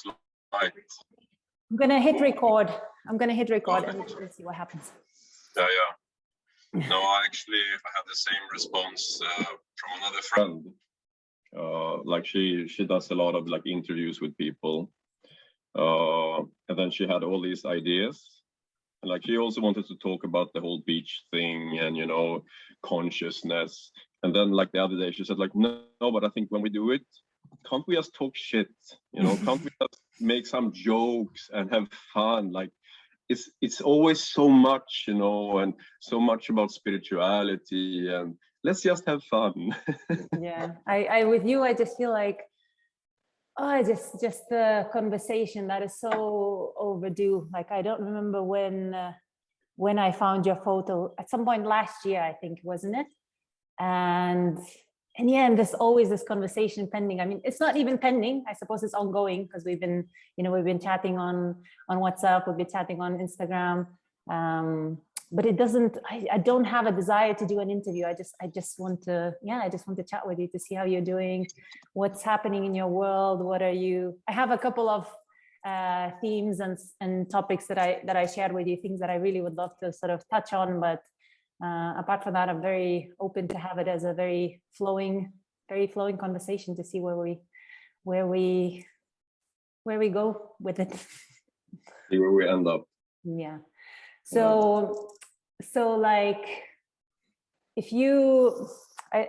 just light. I'm gonna hit record. I'm gonna hit record Okay. and we'll see what happens. Yeah, yeah. No, I had the same response from another friend. Like she does a lot of like interviews with people, and then she had all these ideas. And like she also wanted to talk about the whole beach thing and consciousness. And then like the other day she said like no, but I think when we do it, can't we just talk shit? Can't we just make some jokes and have fun? Like it's always so much, and so much about spirituality, and let's just have fun. Yeah, I with you, I just feel like, just the conversation that is so overdue. Like I don't remember when I found your photo at some point last year, I think, wasn't it? And yeah, and there's always this conversation pending. I mean, it's not even pending. I suppose it's ongoing because we've been chatting on WhatsApp, we've been chatting on Instagram. But it doesn't, I don't have a desire to do an interview. I just want to chat with you to see how you're doing, what's happening in your world. I have a couple of themes and topics that I shared with you, things that I really would love to sort of touch on, but apart from that, I'm very open to have it as a very flowing conversation to see where we go with it. See where we end up. Yeah. So like, if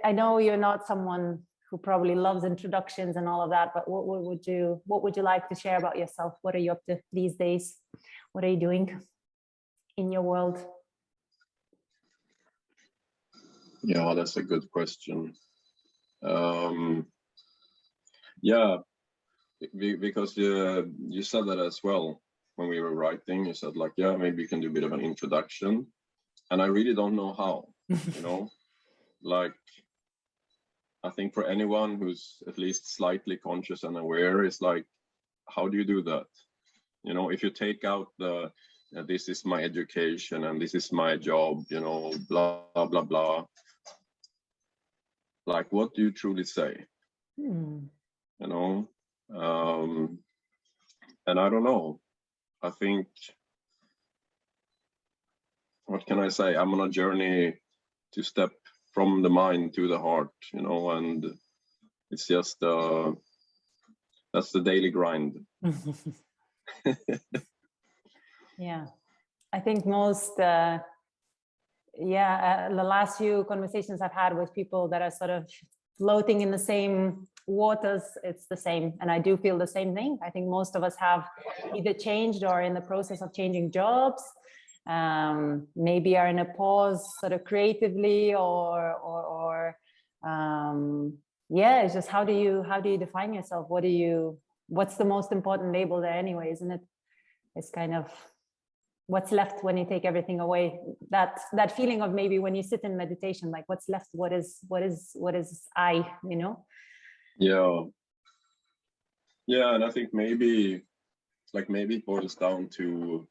I know you're not someone who probably loves introductions and all of that, but what would you like to share about yourself? What are you up to these days? What are you doing in your world? Yeah, that's a good question. Yeah, because you said that as well when we were writing. You said like, yeah, maybe you can do a bit of an introduction, and I really don't know how. Like, I think for anyone who's at least slightly conscious and aware, it's like, how do you do that? If you take out this is my education and this is my job, blah blah blah. Like, what do you truly say? And I don't know. I think, what can I say? I'm on a journey to step from the mind to the heart, and it's just that's the daily grind. Yeah, I think most the last few conversations I've had with people that are sort of floating in the same waters, it's the same, and I do feel the same thing. I think most of us have either changed or in the process of changing jobs, maybe are in a pause sort of creatively, or it's just how do you define yourself? What's the most important label there anyway, isn't it? It's kind of what's left when you take everything away, that feeling of maybe when you sit in meditation, like what's left, what is I, Yeah, and I think maybe it boils down to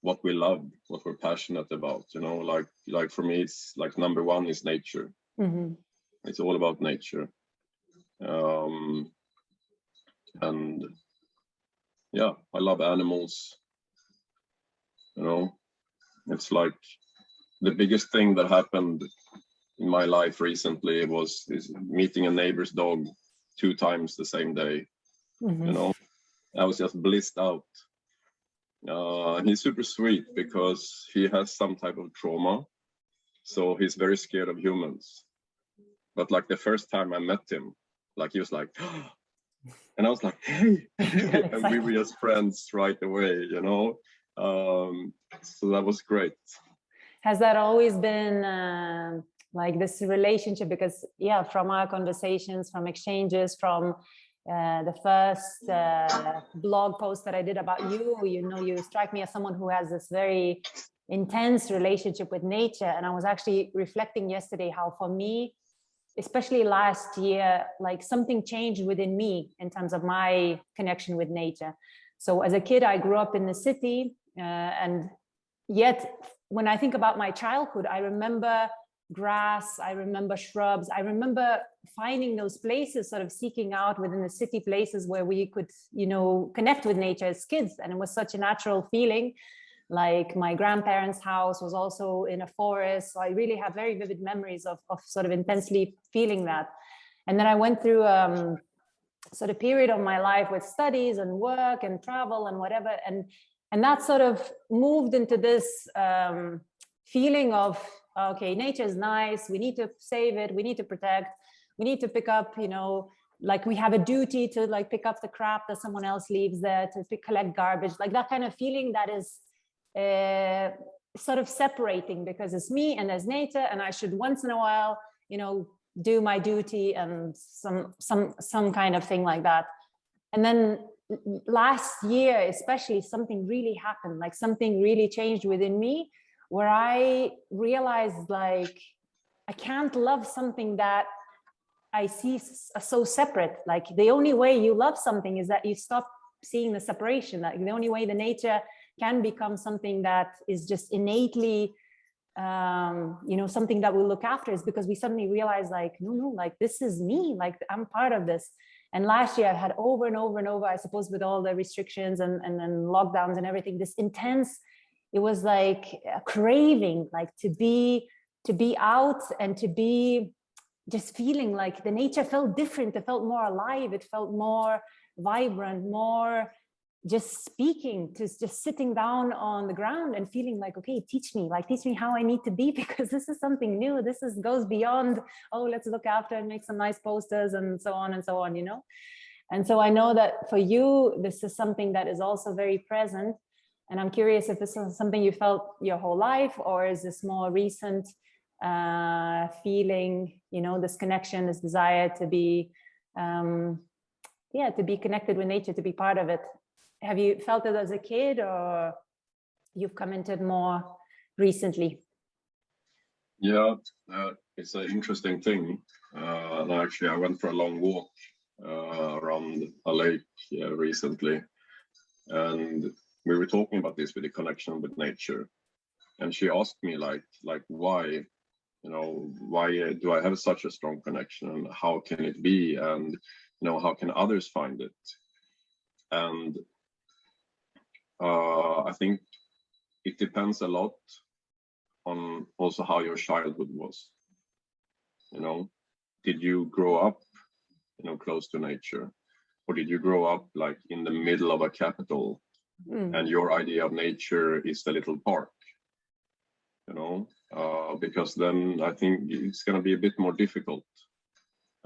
what we love, what we're passionate about, like for me, it's like number one is nature. It's all about nature. And yeah, I love animals. It's like the biggest thing that happened in my life recently was meeting a neighbor's dog 2 times the same day. I was just blissed out. He's super sweet because he has some type of trauma, so he's very scared of humans. But like the first time I met him, like he was like, and I was like, hey, and we were just friends right away, so that was great. Has that always been like this relationship? Because from our conversations, from exchanges, from the first blog post that I did about you, you strike me as someone who has this very intense relationship with nature. And I was actually reflecting yesterday how for me, especially last year, like something changed within me in terms of my connection with nature. So as a kid, I grew up in the city, and yet when I think about my childhood, I remember grass, I remember shrubs, I remember finding those places, sort of seeking out within the city places where we could, you know, connect with nature as kids. And it was such a natural feeling. Like my grandparents' house was also in a forest. So I really have very vivid memories of sort of intensely feeling that. And then I went through sort of period of my life with studies and work and travel and whatever. And that sort of moved into this feeling of, okay, nature is nice. We need to save it. We need to protect. We need to pick up, you know, like we have a duty to like pick up the crap that someone else leaves there, to collect garbage, like that kind of feeling that is sort of separating, because it's me and there's nature, and I should once in a while, you know, do my duty and some kind of thing like that. And then last year, especially, something really happened, like something really changed within me, where I realized like I can't love something that I see so separate. Like the only way you love something is that you stop seeing the separation. Like the only way the nature can become something that is just innately, you know, something that we look after, is because we suddenly realize like, no, like this is me, like I'm part of this. And last year I've had over and over and over, I suppose with all the restrictions and lockdowns and everything, this intense, it was like a craving, like to be out and to be just feeling like the nature felt different. It felt more alive. It felt more vibrant, more just speaking, to just sitting down on the ground and feeling like, okay, teach me how I need to be, because this is something new. This goes beyond, oh, let's look after and make some nice posters and so on, you know? And so I know that for you, this is something that is also very present. And I'm curious if this is something you felt your whole life, or is this more recent feeling, you know, this connection, this desire to be, to be connected with nature, to be part of it. Have you felt it as a kid, or you've come into it more recently? Yeah, it's an interesting thing. And actually, I went for a long walk around a lake recently, and we were talking about this with the connection with nature. And she asked me like why, you know, why do I have such a strong connection, and how can it be, and you know, how can others find it? And I think it depends a lot on also how your childhood was. You know, did you grow up, you know, close to nature, or did you grow up like in the middle of a capital, and your idea of nature is the little park? You know, because then I think it's going to be a bit more difficult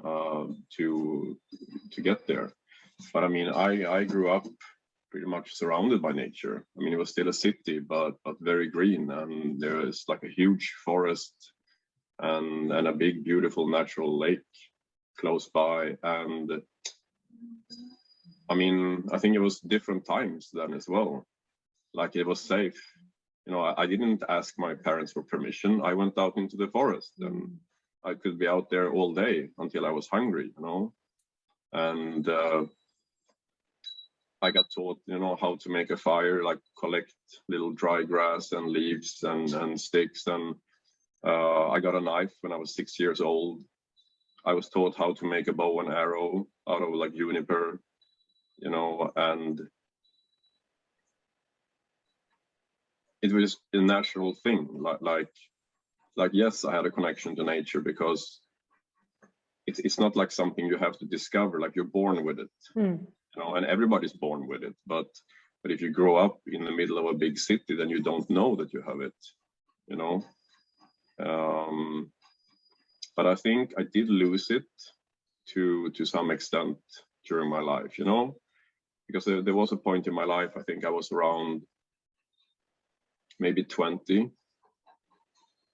to get there. But I mean, I grew up pretty much surrounded by nature. I mean, it was still a city, but very green, and there is like a huge forest and a big, beautiful natural lake close by. And I mean, I think it was different times then as well. Like it was safe. You know, I didn't ask my parents for permission. I went out into the forest, and I could be out there all day until I was hungry, you know. And I got taught, you know, how to make a fire, like collect little dry grass and leaves and sticks. And I got a knife when I was 6 years old. I was taught how to make a bow and arrow out of like juniper, you know, and it was a natural thing. Like yes, I had a connection to nature, because it's not like something you have to discover. Like you're born with it. You know, and everybody's born with it, but if you grow up in the middle of a big city, then you don't know that you have it, you know. But I think I did lose it to some extent during my life, you know, because there was a point in my life, I think I was around maybe 20,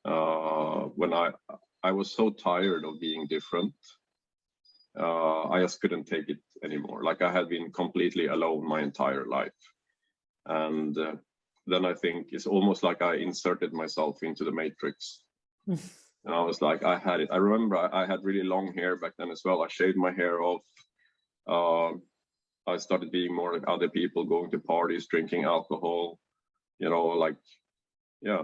when I was so tired of being different. I just couldn't take it anymore. Like I had been completely alone my entire life. And then I think it's almost like I inserted myself into the matrix. And I was like, I had it. I remember I had really long hair back then as well. I shaved my hair off. I started being more like other people, going to parties, drinking alcohol, you know, like, yeah.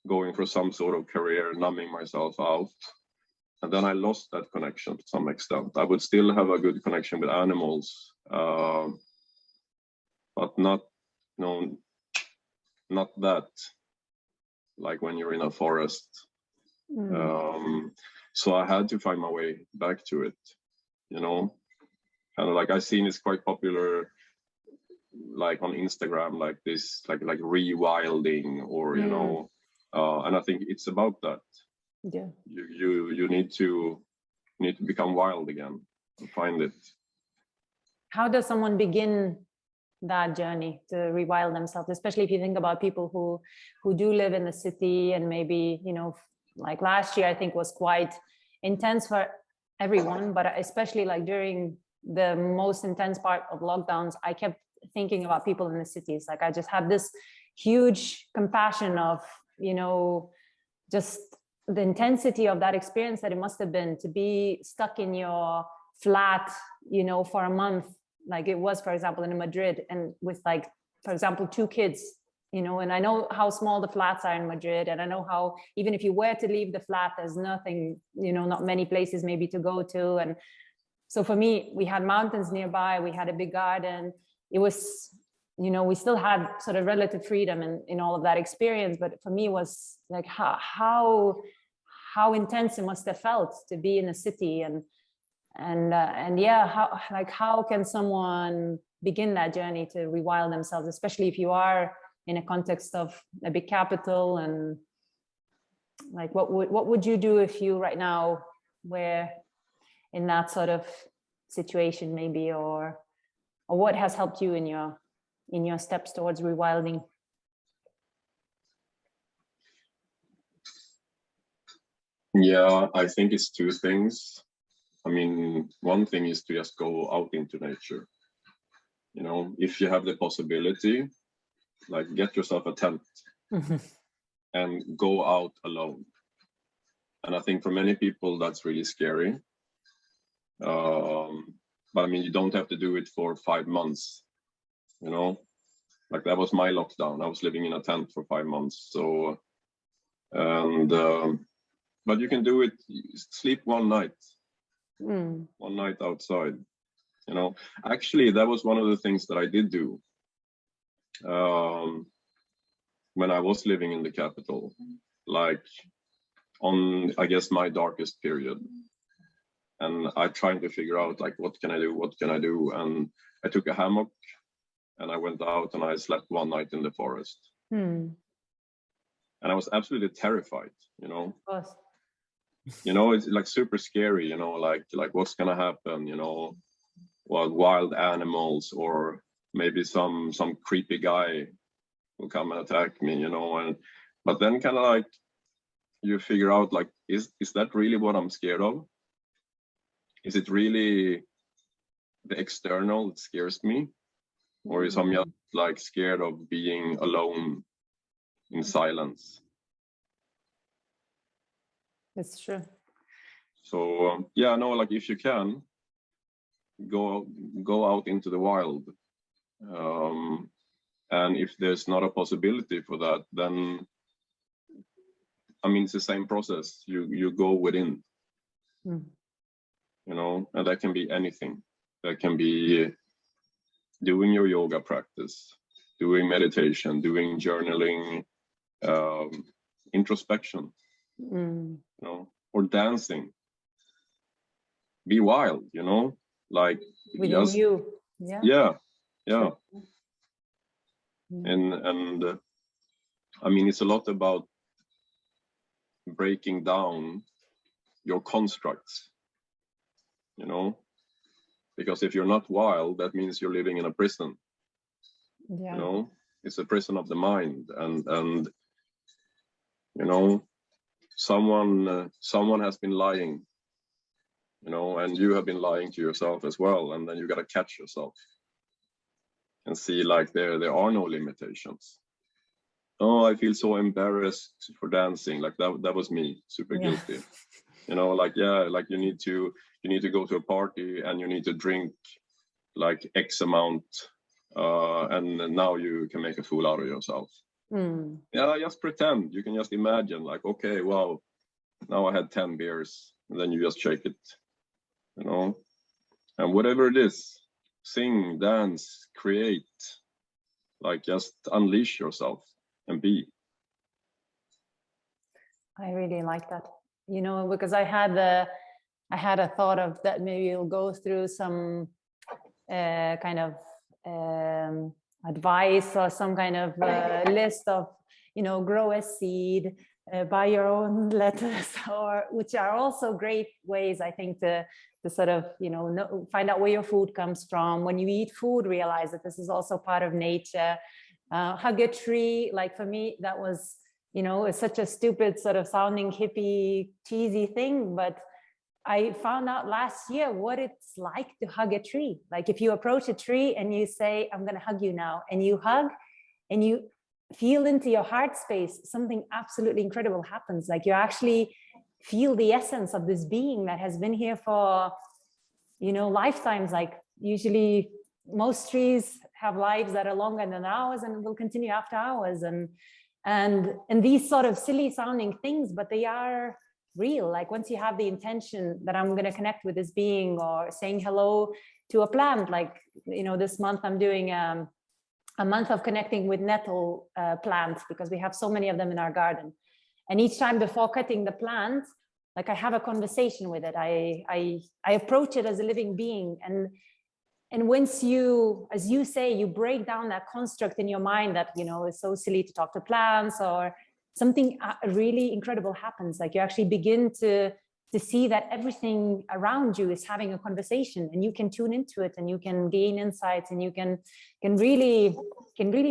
going for some sort of career, numbing myself out. And then I lost that connection to some extent. I would still have a good connection with animals, but not, not that, like when you're in a forest. So I had to find my way back to it, kind of like I've seen it's quite popular, like on Instagram, like this, like rewilding, or and I think it's about that. Yeah. You need to become wild again and find it. How does someone begin that journey to rewild themselves, especially if you think about people who do live in the city, and maybe, like last year I think was quite intense for everyone, but especially like during the most intense part of lockdowns, I kept thinking about people in the cities. Like I just had this huge compassion of, just the intensity of that experience that it must have been to be stuck in your flat, for a month, like it was, for example, in Madrid, and with, like, for example, 2 kids, and I know how small the flats are in Madrid, and I know how, even if you were to leave the flat, there's nothing, not many places maybe to go to. And so for me, we had mountains nearby, we had a big garden. It was, we still had sort of relative freedom in all of that experience, but for me it was like how intense it must have felt to be in a city. And yeah, how can someone begin that journey to rewild themselves, especially if you are in a context of a big capital? And like, what would you do if you right now were in that sort of situation, maybe, or what has helped you in your steps towards rewilding? Yeah, I think it's 2 things. I mean, one thing is to just go out into nature. If you have the possibility, like, get yourself a tent and go out alone. And I think for many people that's really scary. But I mean, you don't have to do it for 5 months. Like that was my lockdown. I was living in a tent for 5 months. So, and but you can do it. Sleep one night. One night outside. Actually, that was one of the things that I did do when I was living in the capital, like on, I guess, my darkest period. And I tried to figure out, like, what can I do? And I took a hammock and I went out and I slept one night in the forest. And I was absolutely terrified, Of course. It's like super scary, like what's gonna happen, wild animals, or maybe some creepy guy will come and attack me, but then kind of like you figure out, like, is that really what I'm scared of? Is it really the external that scares me? Or is I'm just like scared of being alone in silence? That's true. So yeah, no, like if you can go out into the wild, and if there's not a possibility for that, then I mean, it's the same process. You go within, and that can be anything. That can be doing your yoga practice, doing meditation, doing journaling, introspection, or dancing. Be wild, like within just, you. Yeah. And I mean, it's a lot about breaking down your constructs, because if you're not wild, that means you're living in a prison. It's a prison of the mind, and someone has been lying, and you have been lying to yourself as well, and then you got to catch yourself and see, like, there are no limitations. Oh, I feel so embarrassed for dancing. Like that was me, super guilty. Like you need to go to a party and you need to drink like X amount, and now you can make a fool out of yourself. Yeah, just pretend. You can just imagine, like, okay, wow, now I had 10 beers, and then you just shake it, you know, and whatever it is, sing, dance, create, like just unleash yourself and be. I really like that, you know, because I had a thought of that maybe you'll go through some kind of advice or some kind of list of, you know, grow a seed, buy your own lettuce, or which are also great ways, I think, to sort of, you know, find out where your food comes from. When you eat food, realize that this is also part of nature. Hug a tree, like for me, that was, you know, it's such a stupid sort of sounding hippie, cheesy thing, but I found out last year what it's like to hug a tree. Like if you approach a tree and you say, I'm going to hug you now, and you hug and you feel into your heart space, something absolutely incredible happens. Like you actually feel the essence of this being that has been here for, you know, lifetimes. Like usually most trees have lives that are longer than ours and will continue after ours. And these sort of silly sounding things, but they are real. Like once you have the intention that I'm going to connect with this being, or saying hello to a plant, like, you know, this month I'm doing a month of connecting with nettle plants, because we have so many of them in our garden. And each time before cutting the plant, like I have a conversation with it. I approach it as a living being. And once you, as you say, you break down that construct in your mind that, you know, it's so silly to talk to plants, or something really incredible happens. Like you actually begin to see that everything around you is having a conversation, and you can tune into it, and you can gain insights, and you can really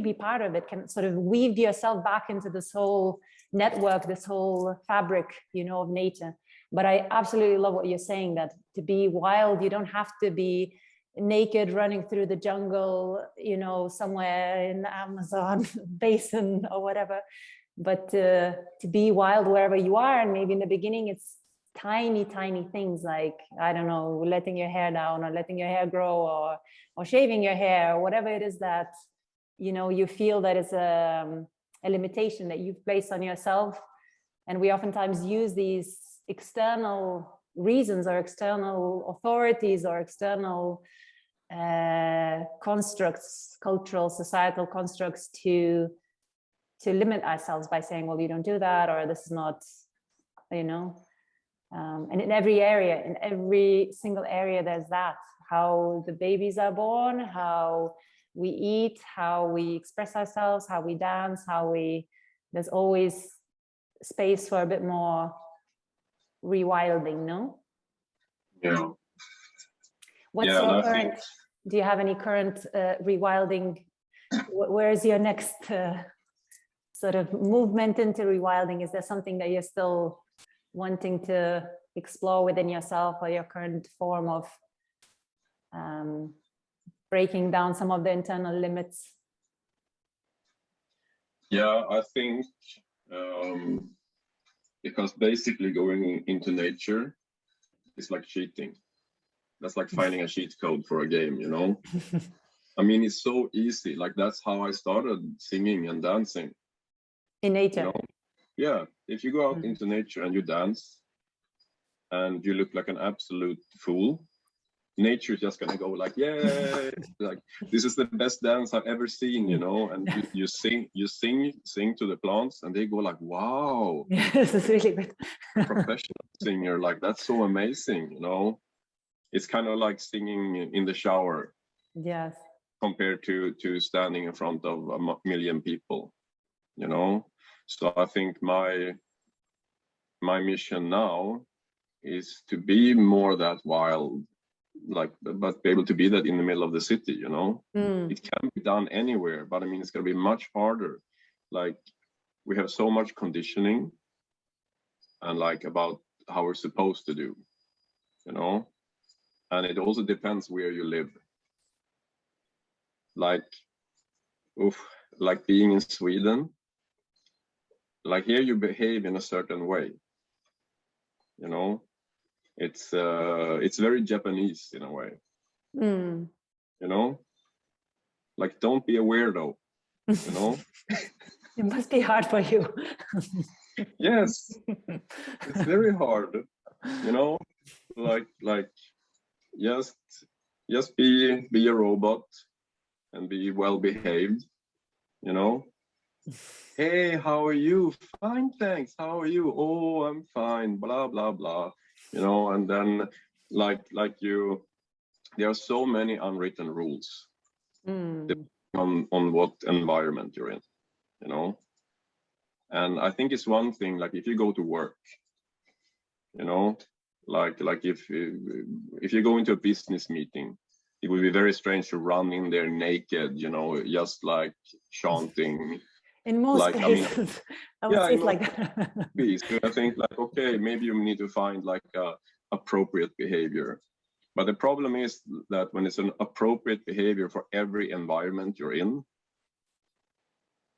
be part of it, can sort of weave yourself back into this whole network, this whole fabric, you know, of nature. But I absolutely love what you're saying, that to be wild, you don't have to be naked running through the jungle, you know, somewhere in the Amazon basin or whatever, but to be wild wherever you are. And maybe in the beginning it's tiny things, like, I don't know, letting your hair down, or letting your hair grow, or shaving your hair, or whatever it is that, you know, you feel that is a limitation that you've placed on yourself. And we oftentimes use these external reasons, or external authorities, or external constructs, cultural, societal constructs, to limit ourselves by saying, well, you don't do that, or this is not, you know. And in every area, in every single area, there's that. How the babies are born, how we eat, how we express ourselves, how we dance, there's always space for a bit more rewilding, no? Yeah. What's your current, do you have any current rewilding? Where is your next sort of movement into rewilding? Is there something that you're still wanting to explore within yourself, or your current form of breaking down some of the internal limits? Yeah, I think because basically going into nature is like cheating. That's like finding a cheat code for a game, you know? I mean, it's so easy. Like that's how I started singing and dancing. In nature? You know? Yeah, if you go out into nature and you dance and you look like an absolute fool, nature is just gonna go like, yay, like this is the best dance I've ever seen, you know. And you sing to the plants, and they go like, wow, this is really good. professional singer, like that's so amazing, you know. It's kind of like singing in the shower. Yes. Compared to standing in front of a million people, you know. So I think my mission now is to be more that wild, like, but be able to be that in the middle of the city, you know. It can be done anywhere, but I mean, it's going to be much harder. Like we have so much conditioning and like about how we're supposed to do, you know. And it also depends where you live. Like being in Sweden, like here you behave in a certain way, you know. It's very Japanese in a way, you know, like don't be a weirdo, you know. It must be hard for you. Yes, it's very hard, you know, like just be a robot and be well behaved, you know. Hey, how are you? Fine, thanks. How are you? Oh, I'm fine. Blah blah blah. You know, and then like you, there are so many unwritten rules on what environment you're in, you know. And I think it's one thing, like if you go to work, you know, like if you go into a business meeting, it would be very strange to run in there naked, you know, just like chanting. In most like places, I would say it's like that. I think like, okay, maybe you need to find like appropriate behavior. But the problem is that when it's an appropriate behavior for every environment you're in,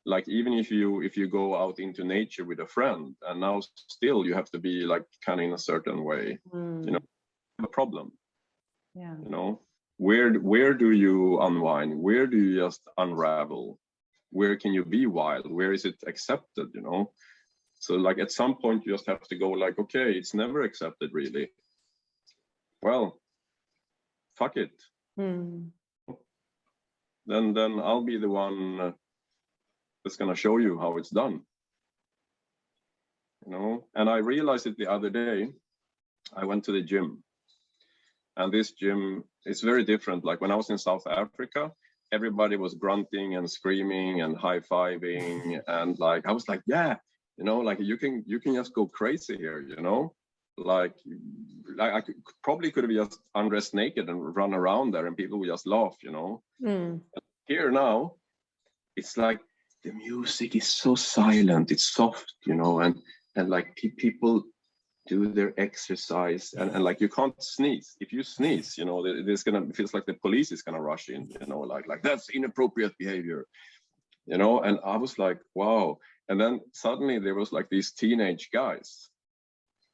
like even if you go out into nature with a friend, and now still you have to be like kind of in a certain way, you know, a problem. Yeah. You know, where do you unwind? Where do you just unravel? Where can you be wild? Where is it accepted? You know, so like at some point you just have to go like, okay, it's never accepted really. Well, fuck it. Then I'll be the one that's gonna show you how it's done. You know, and I realized it the other day. I went to the gym, and this gym is very different. Like when I was in South Africa, everybody was grunting and screaming and high-fiving, and like I was like, yeah, you know, like you can just go crazy here, you know. Like I probably could have just undressed naked and run around there and people would just laugh, you know. Here now, it's like the music is so silent, it's soft, you know, and like people do their exercise and like you can't sneeze. If you sneeze, you know, there's gonna feels like the police is gonna rush in, you know, like that's inappropriate behavior, you know. And I was like, wow. And then suddenly there was like these teenage guys.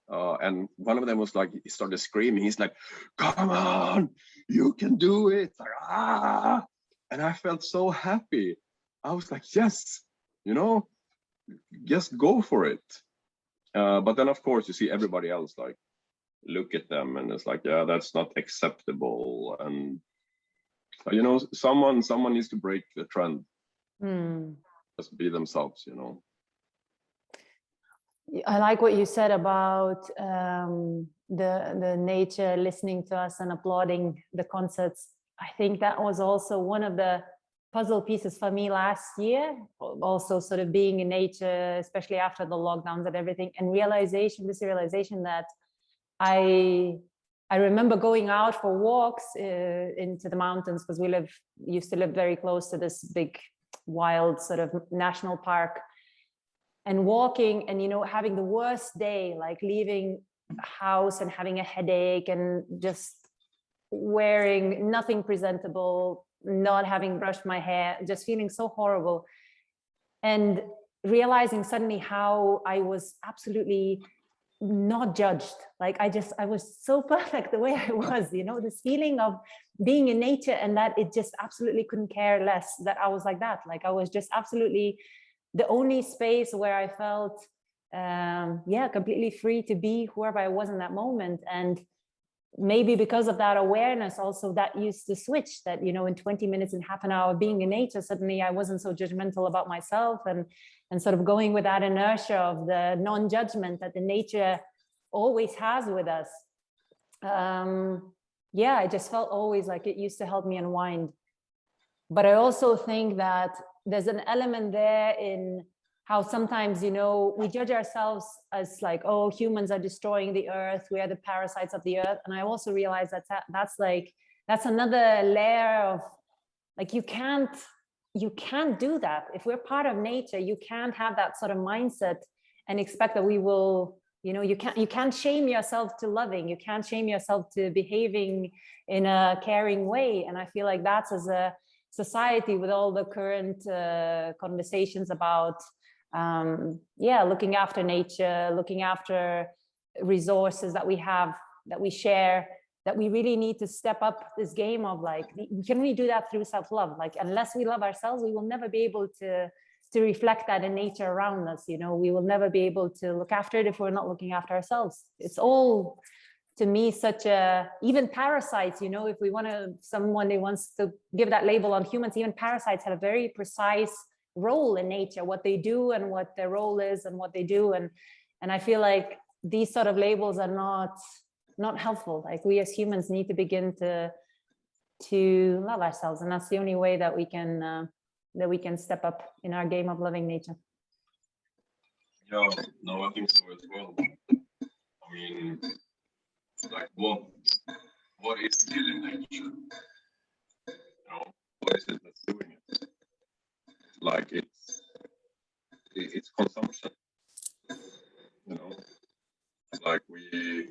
And one of them was like, he started screaming. He's like, come on, you can do it. Like, ah. And I felt so happy. I was like, yes, you know, just go for it. But then, of course, you see everybody else like look at them and it's like, yeah, that's not acceptable. And, you know, someone needs to break the trend. Just be themselves, you know. I like what you said about the nature listening to us and applauding the concerts. I think that was also one of the puzzle pieces for me last year, also sort of being in nature, especially after the lockdowns and everything, and this realization that I remember going out for walks into the mountains, because we used to live very close to this big wild sort of national park, and walking and, you know, having the worst day, like leaving a house and having a headache and just wearing nothing presentable, not having brushed my hair, just feeling so horrible. And realizing suddenly how I was absolutely not judged. Like I was so perfect the way I was, you know, this feeling of being in nature and that it just absolutely couldn't care less that I was like that. Like I was just absolutely the only space where I felt, completely free to be whoever I was in that moment. And maybe because of that awareness, also that used to switch that, you know, in 20 minutes and half an hour being in nature, suddenly I wasn't so judgmental about myself and sort of going with that inertia of the non-judgment that the nature always has with us. I just felt always like it used to help me unwind. But I also think that there's an element there in how sometimes, you know, we judge ourselves as like, oh, humans are destroying the earth, we are the parasites of the earth. And I also realize that's another layer of like, you can't do that. If we're part of nature, you can't have that sort of mindset and expect that we will, you know, you can't shame yourself to loving, you can't shame yourself to behaving in a caring way. And I feel like that's, as a society, with all the current conversations about looking after nature, looking after resources that we have, that we share, that we really need to step up this game of like, can we do that through self-love? Like, unless we love ourselves, we will never be able to to reflect that in nature around us. You know, we will never be able to look after it if we're not looking after ourselves. It's all, to me, such a, even parasites, you know, if we want to, someone who wants to give that label on humans, even parasites have a very precise role in nature, what they do and what their role is and what they do. And I feel like these sort of labels are not helpful. Like, we as humans need to begin to love ourselves, and that's the only way that we can step up in our game of loving nature. Yeah, no, I think so as well. I mean, like, what is killing nature? You know, what is it that's doing it? Like, it's consumption. You know, like we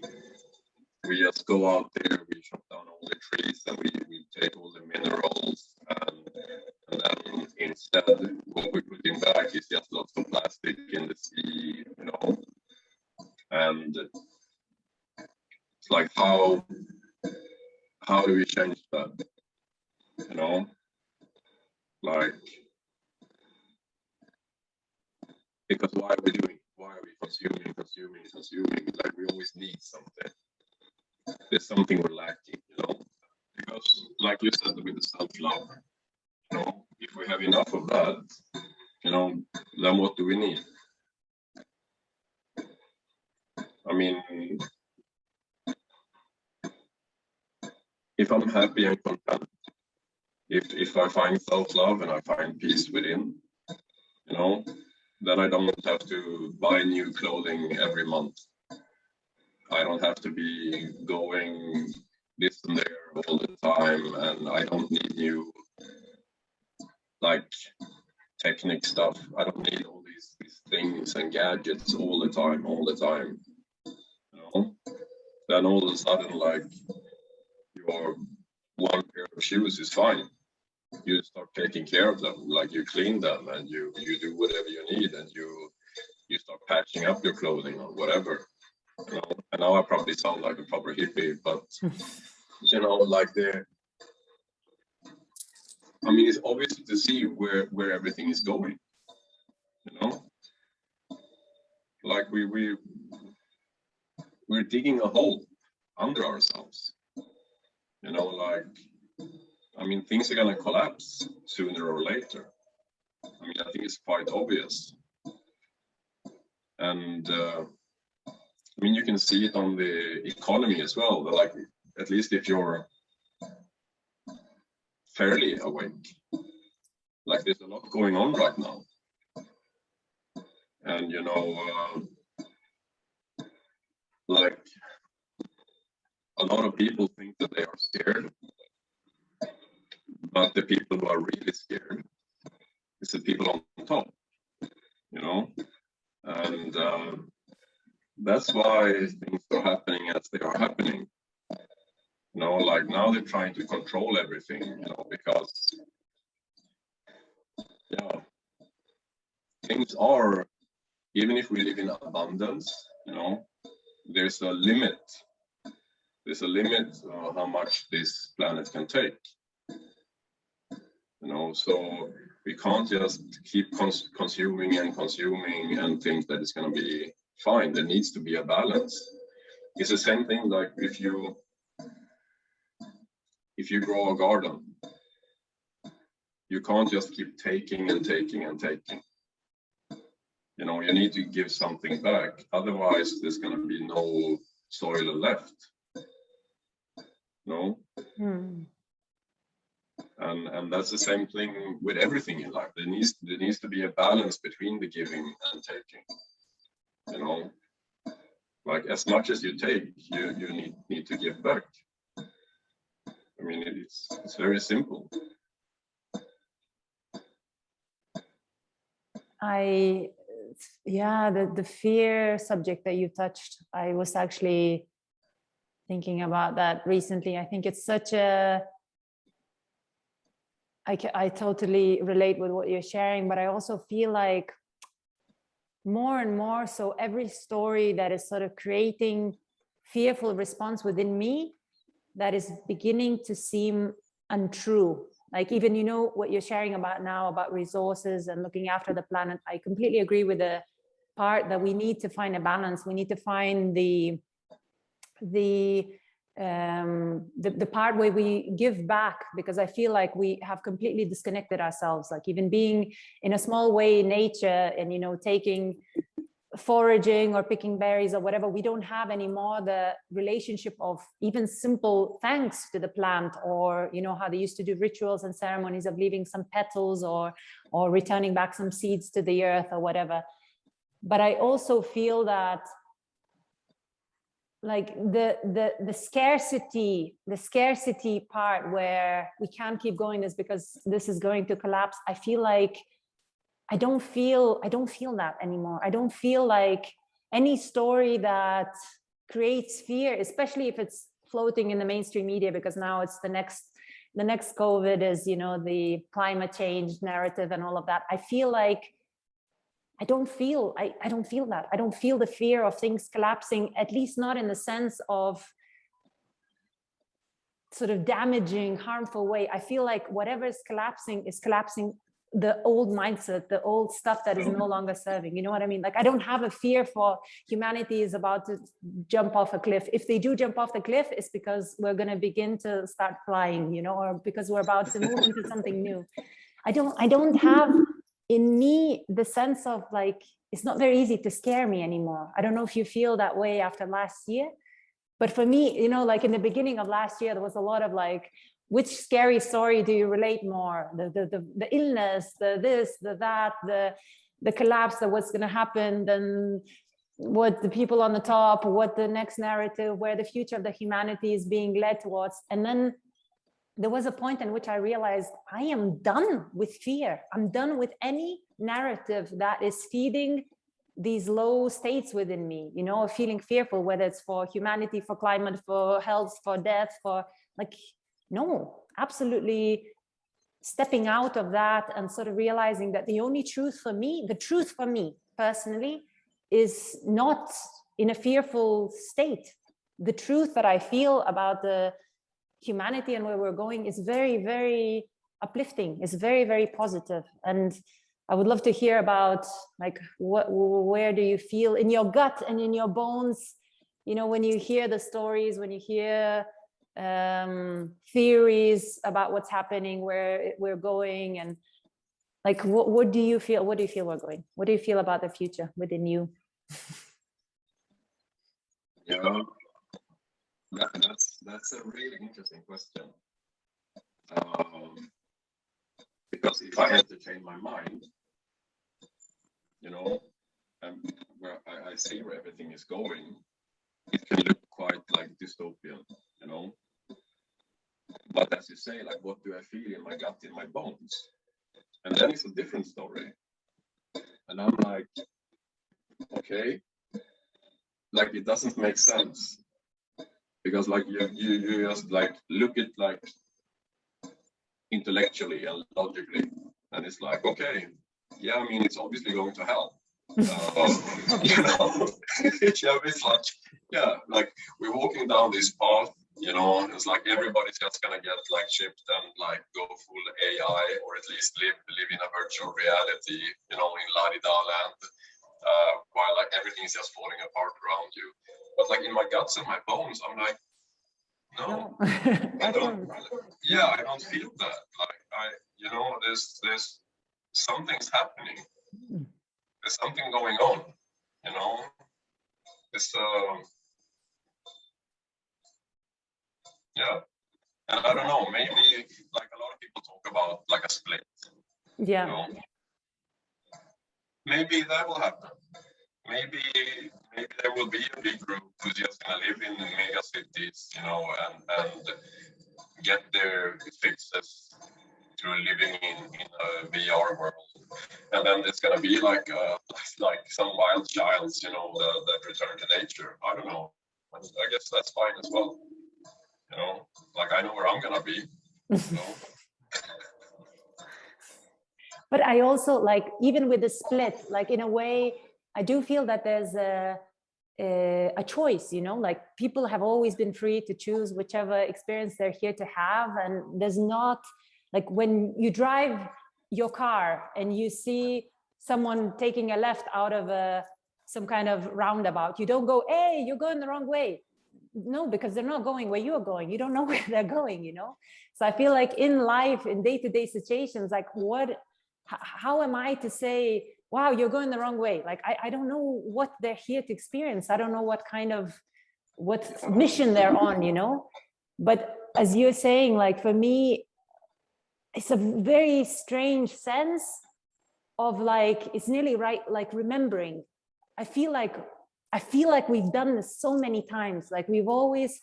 just go out there, we chop down all the trees, and we take all the minerals, and then instead what we put in back is just lots of plastic in the sea, you know. And it's like, how do we change that? You know, like, because why are we consuming? Like, we always need something. There's something we're lacking, you know. Because, like you said, with the self-love, you know, if we have enough of that, you know, then what do we need? I mean, if I'm happy and content, if I find self-love and I find peace within, you know, then I don't have to buy new clothing every month. I don't have to be going this and there all the time, and I don't need new, like, technique stuff. I don't need all these things and gadgets all the time. You know, then all of a sudden, like, your one pair of shoes is fine. You start taking care of them, like, you clean them and you do whatever you need, and you start patching up your clothing or whatever. You know, and now I probably sound like a proper hippie, but you know, like, I mean, it's obvious to see where everything is going. You know, like, we're digging a hole under ourselves. You know, like, I mean, things are gonna collapse sooner or later. I mean, I think it's quite obvious. And I mean, you can see it on the economy as well. But, like, at least if you're fairly awake, like, there's a lot going on right now. And, you know, like, a lot of people think that they are scared, but the people who are really scared is the people on top, you know. And that's why things are happening as they are happening. You know, like, now they're trying to control everything, you know, because, yeah, things are, even if we live in abundance, you know, there's a limit. There's a limit how much this planet can take. You know, so we can't just keep consuming and think that it's going to be fine. There needs to be a balance. It's the same thing, like, if you grow a garden, you can't just keep taking and taking and taking. You know, you need to give something back. Otherwise, there's going to be no soil left. No? And that's the same thing with everything in life. There needs to be a balance between the giving and taking. You know, like, as much as you take, you need to give back. I mean, it's very simple. The fear subject that you touched, I was actually thinking about that recently. I think it's such a, I totally relate with what you're sharing, but I also feel like more and more, so every story that is sort of creating fearful response within me, that is beginning to seem untrue, Like even, you know, what you're sharing about now about resources and looking after the planet, I completely agree with the part that we need to find a balance. We need to find the part where we give back, because I feel like we have completely disconnected ourselves, like even being in a small way in nature and, you know, taking foraging or picking berries or whatever, we don't have anymore the relationship of even simple thanks to the plant, or, you know, how they used to do rituals and ceremonies of leaving some petals or returning back some seeds to the earth or whatever. But I also feel that like the scarcity part where we can't keep going is because this is going to collapse. I feel like I don't feel that anymore. I don't feel like any story that creates fear, especially if it's floating in the mainstream media, because now it's the next COVID is, you know, the climate change narrative and all of that. I feel like I don't feel that. I don't feel the fear of things collapsing, at least not in the sense of sort of damaging, harmful way. I feel like whatever is collapsing the old mindset, the old stuff that is no longer serving. You know what I mean? Like, I don't have a fear for humanity is about to jump off a cliff. If they do jump off the cliff, it's because we're going to begin to start flying, you know, or because we're about to move into something new. I don't have in me the sense of like, it's not very easy to scare me anymore. I don't know if you feel that way after last year, but for me, you know, like in the beginning of last year, there was a lot of like, which scary story do you relate more? The illness, the this, the that, the collapse, that what's going to happen, then what the people on the top, what the next narrative, where the future of the humanity is being led towards. And then there was a point in which I realized I am done with fear. I'm done with any narrative that is feeding these low states within me, you know, feeling fearful, whether it's for humanity, for climate, for health, for death, for like, no, absolutely stepping out of that and sort of realizing that the only truth for me, the truth for me personally, is not in a fearful state. The truth that I feel about the humanity and where we're going is very, very uplifting. It's very, very positive. And I would love to hear about like where do you feel in your gut and in your bones, you know, when you hear the stories, when you hear theories about what's happening, where we're going, and like what do you feel we're going? What do you feel about the future within you? Yeah, that's a really interesting question. Because if I entertain my mind, you know, where I see where everything is going, it can look quite like dystopian, you know. But as you say, like, what do I feel in my gut, in my bones? And then it's a different story. And I'm like, okay, like it doesn't make sense. Because like you just like look at like intellectually and logically, and it's like, okay, yeah, I mean, it's obviously going to hell. You know, yeah, it's like, yeah, like we're walking down this path, you know, it's like everybody's just gonna get like chipped and like go full AI, or at least live in a virtual reality, you know, in la-di-da land, while like everything's just falling apart around you. But like in my guts and my bones, I'm like, no, I don't. Yeah, I don't feel that. Like you know, there's something's happening. There's something going on. You know, it's yeah, and I don't know. Maybe like a lot of people talk about like a split. Yeah. You know? Maybe that will happen. Maybe there will be a big group who's just gonna live in the mega cities, you know, and get their fixes through living in a VR world, and then it's gonna be like some wild childs, you know, that return to nature. I don't know. I guess that's fine as well. You know, like I know where I'm gonna be. You know? But I also like, even with the split, like in a way, I do feel that there's a choice, you know, like people have always been free to choose whichever experience they're here to have. And there's not Like when you drive your car and you see someone taking a left out of some kind of roundabout, you don't go, hey, you're going the wrong way. No, because they're not going where you're going. You don't know where they're going, you know? So I feel like in life, in day-to-day situations, like how am I to say, wow, you're going the wrong way? Like, I don't know what they're here to experience. I don't know what mission they're on, you know? But as you're saying, like for me, it's a very strange sense of like, it's nearly right, like remembering. I feel like we've done this so many times. Like we've always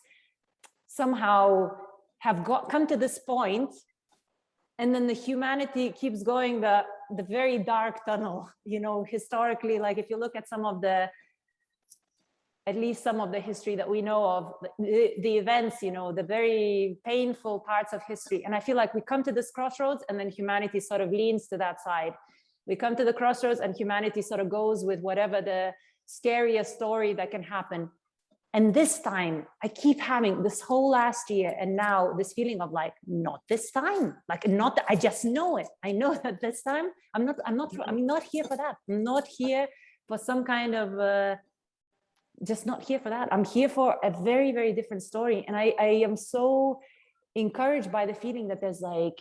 somehow have come to this point, and then the humanity keeps going the very dark tunnel, you know, historically. Like if you look at at least some of the history that we know of, the events, you know, the very painful parts of history. And I feel like we come to this crossroads and then humanity sort of leans to that side. We come to the crossroads and humanity sort of goes with whatever the scariest story that can happen. And this time I keep having this whole last year and now this feeling of like, not this time, like not that I just know it. I know that this time I'm not here for that. I'm not here for some kind of, just not here for that. I'm here for a very, very different story. And I am so encouraged by the feeling that there's like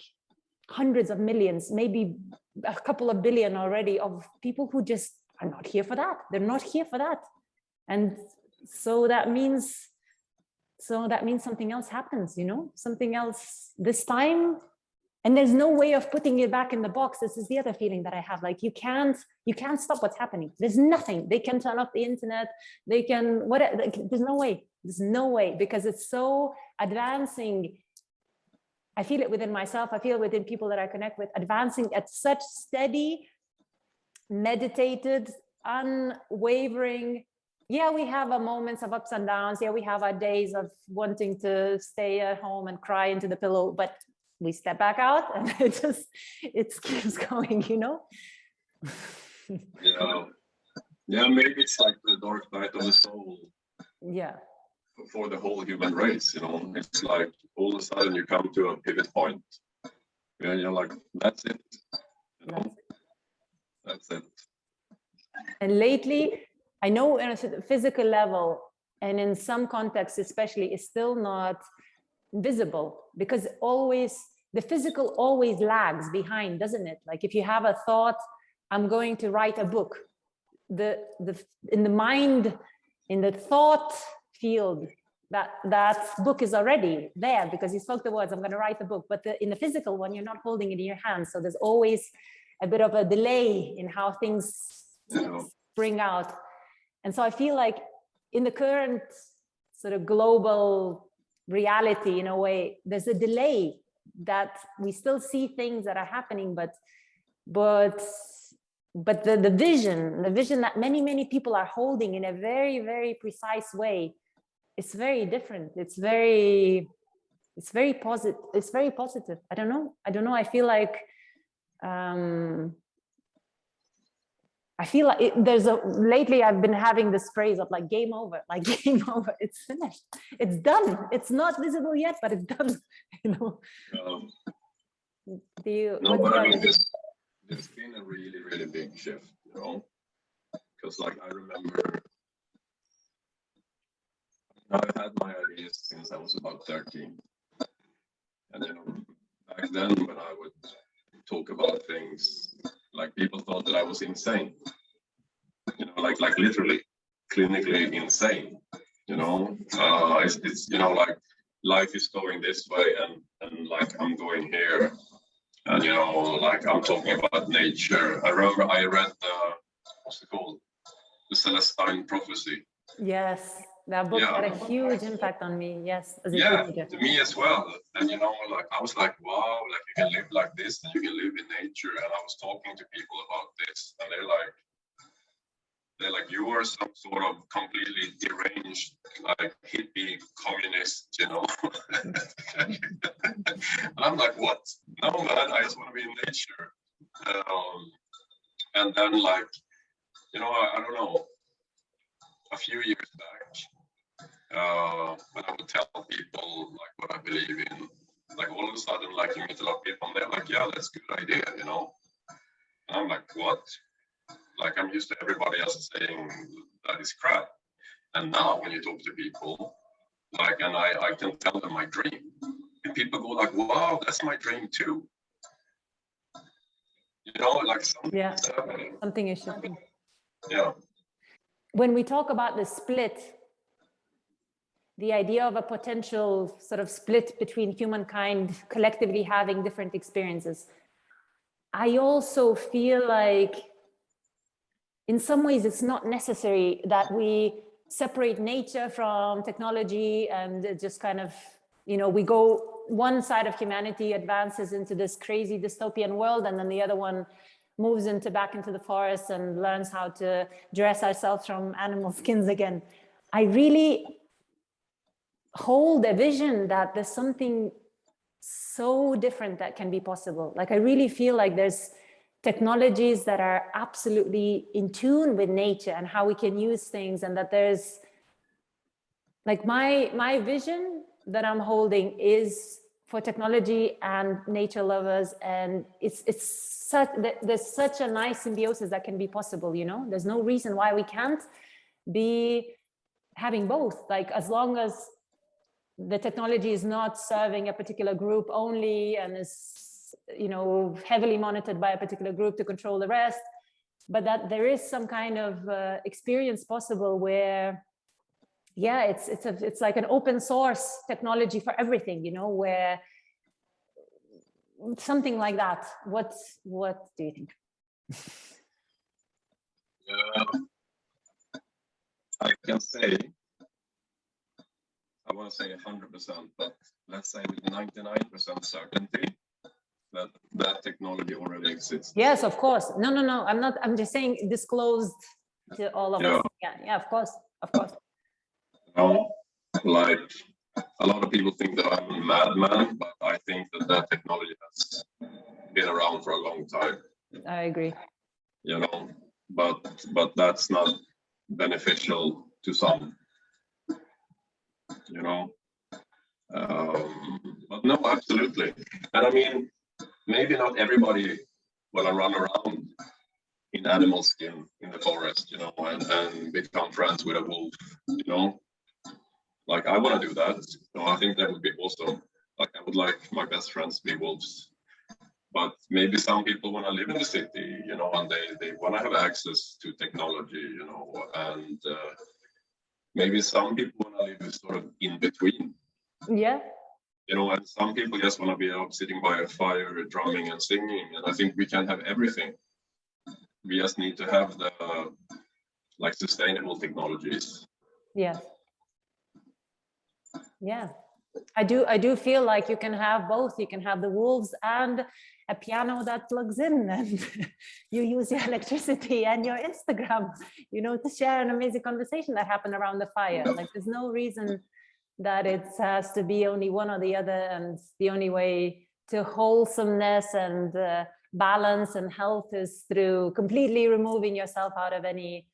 hundreds of millions, maybe a couple of billion already of people who just are not here for that. They're not here for that. And so that means something else happens, you know, something else this time. And there's no way of putting it back in the box. This is the other feeling that I have. Like you can't stop what's happening. There's nothing. They can turn off the internet. They can, whatever. Like, there's no way. There's no way, because it's so advancing. I feel it within myself. I feel it within people that I connect with, advancing at such steady, meditated, unwavering. Yeah, we have our moments of ups and downs. Yeah, we have our days of wanting to stay at home and cry into the pillow, but we step back out and it keeps going, you know? Yeah, maybe it's like the dark night of the soul. Yeah. For the whole human race, you know, it's like all of a sudden you come to a pivot point. And you're like, that's it. You know? That's it. And lately, I know on a physical level, and in some contexts especially, is still not visible, because the physical always lags behind, doesn't it? Like if you have a thought, I'm going to write a book, in the mind, in the thought field, that book is already there because you spoke the words, I'm going to write the book. But in the physical one, you're not holding it in your hands. So there's always a bit of a delay in how things spring out. And so I feel like in the current sort of global reality, in a way, there's a delay that we still see things that are happening, but the vision that many people are holding in a very, very precise way, it's very different. It's very positive. It's very positive. I don't know. I feel like lately I've been having this phrase of like game over, it's finished, it's done, it's not visible yet, but it's done, you know. There's been a really, really big shift, you know, because like I remember I've had my ideas since I was about 13, and you know, back then when I would talk about things, like people thought that I was insane, you know, like literally clinically insane, you know. It's you know, like life is going this way and like I'm going here, and you know, like I'm talking about nature. I remember I read what's it called, the Celestine Prophecy. Yes, that book had a huge impact on me. Yes, as a teenager. To me as well. And you know, like I was like, wow, like you can live like this and you can live in nature. And I was talking to people about this, and they're like, you are some sort of completely deranged, like hippie communist, you know. And I'm like, what? No, man, I just want to be in nature. And then, like, you know, I don't know, a few years back, when I would tell people like what I believe in, Like all of a sudden, like you meet a lot of people and they're like, yeah, that's a good idea, you know. And I'm like, what? Like I'm used to everybody else saying that is crap. And now when you talk to people, like, and I can tell them my dream, and people go like, wow, that's my dream too. You know, like something Yeah, is happening. something is shifting. Yeah. When we talk about the split, the idea of a potential sort of split between humankind collectively having different experiences, I also feel like in some ways it's not necessary that we separate nature from technology and just kind of, you know, we go one side of humanity advances into this crazy dystopian world and then the other one moves into back into the forest and learns how to dress ourselves from animal skins again. I really hold a vision that there's something so different that can be possible. Like I really feel like there's technologies that are absolutely in tune with nature and how we can use things, and that there's like my vision that I'm holding is for technology and nature lovers, and it's such, there's such a nice symbiosis that can be possible, you know. There's no reason why we can't be having both, like as long as the technology is not serving a particular group only and is, you know, heavily monitored by a particular group to control the rest, but that there is some kind of experience possible where, yeah, it's like an open source technology for everything, you know, where something like that. What do you think? I can say, I want to say 100%, but let's say with 99% certainty that that technology already exists. Yes, of course. No, I'm just saying disclosed to all of us. Yeah, of course. You know, like a lot of people think that I'm a madman, but I think that that technology has been around for a long time. I agree. You know, but that's not beneficial to some. You know, but no, absolutely. And I mean, maybe not everybody will run around in animal skin in the forest, you know, and become friends with a wolf, you know. Like I want to do that. So I think that would be awesome. Like I would like my best friends to be wolves. But maybe some people want to live in the city, you know, and they want to have access to technology, you know, and maybe some people want to live sort of in between. Yeah. You know, and some people just want to be out sitting by a fire, drumming and singing. And I think we can have everything. We just need to have the like sustainable technologies. Yeah. Yeah. I do feel like you can have both. You can have the wolves and a piano that plugs in, and you use your electricity and your Instagram, you know, to share an amazing conversation that happened around the fire. Like there's no reason that it has to be only one or the other, and the only way to wholesomeness and balance and health is through completely removing yourself out of any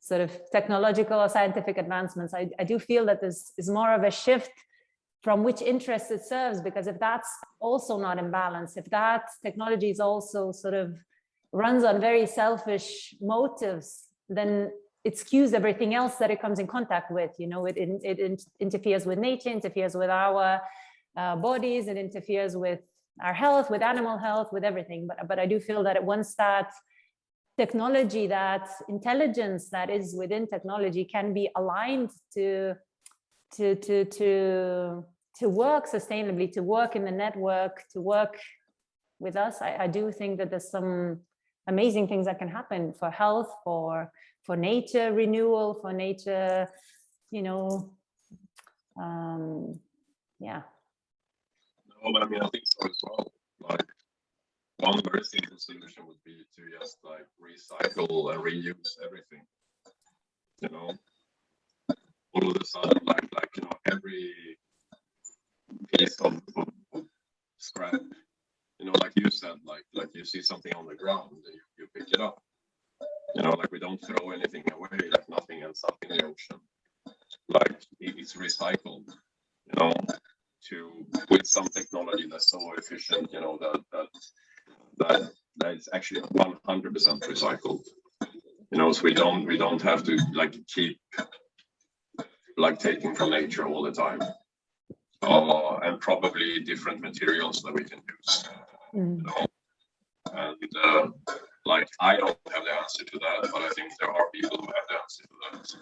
sort of technological or scientific advancements. I do feel that this is more of a shift from which interests it serves, because if that's also not in balance, if that technology is also sort of runs on very selfish motives, then it skews everything else that it comes in contact with. You know, it interferes with nature, interferes with our bodies, it interferes with our health, with animal health, with everything. But I do feel that once that technology, that intelligence that is within technology can be aligned to work sustainably, to work in the network, to work with us, I do think that there's some amazing things that can happen for health, for nature renewal, for nature, you know, yeah. No, but I mean, I think so as well. Like one very simple solution would be to just like recycle and reuse everything. You know, all of a sudden, like you know, every piece of scrap, you know, like you said, like you see something on the ground, you pick it up. You know, like we don't throw anything away, like nothing ends up in the ocean. Like it's recycled. you know, with some technology that's so efficient, you know, that is actually 100% recycled. You know, so we don't have to like keep like taking from nature all the time. And probably different materials that we can use. You know? And like I don't have the answer to that, but I think there are people who have the answer to that.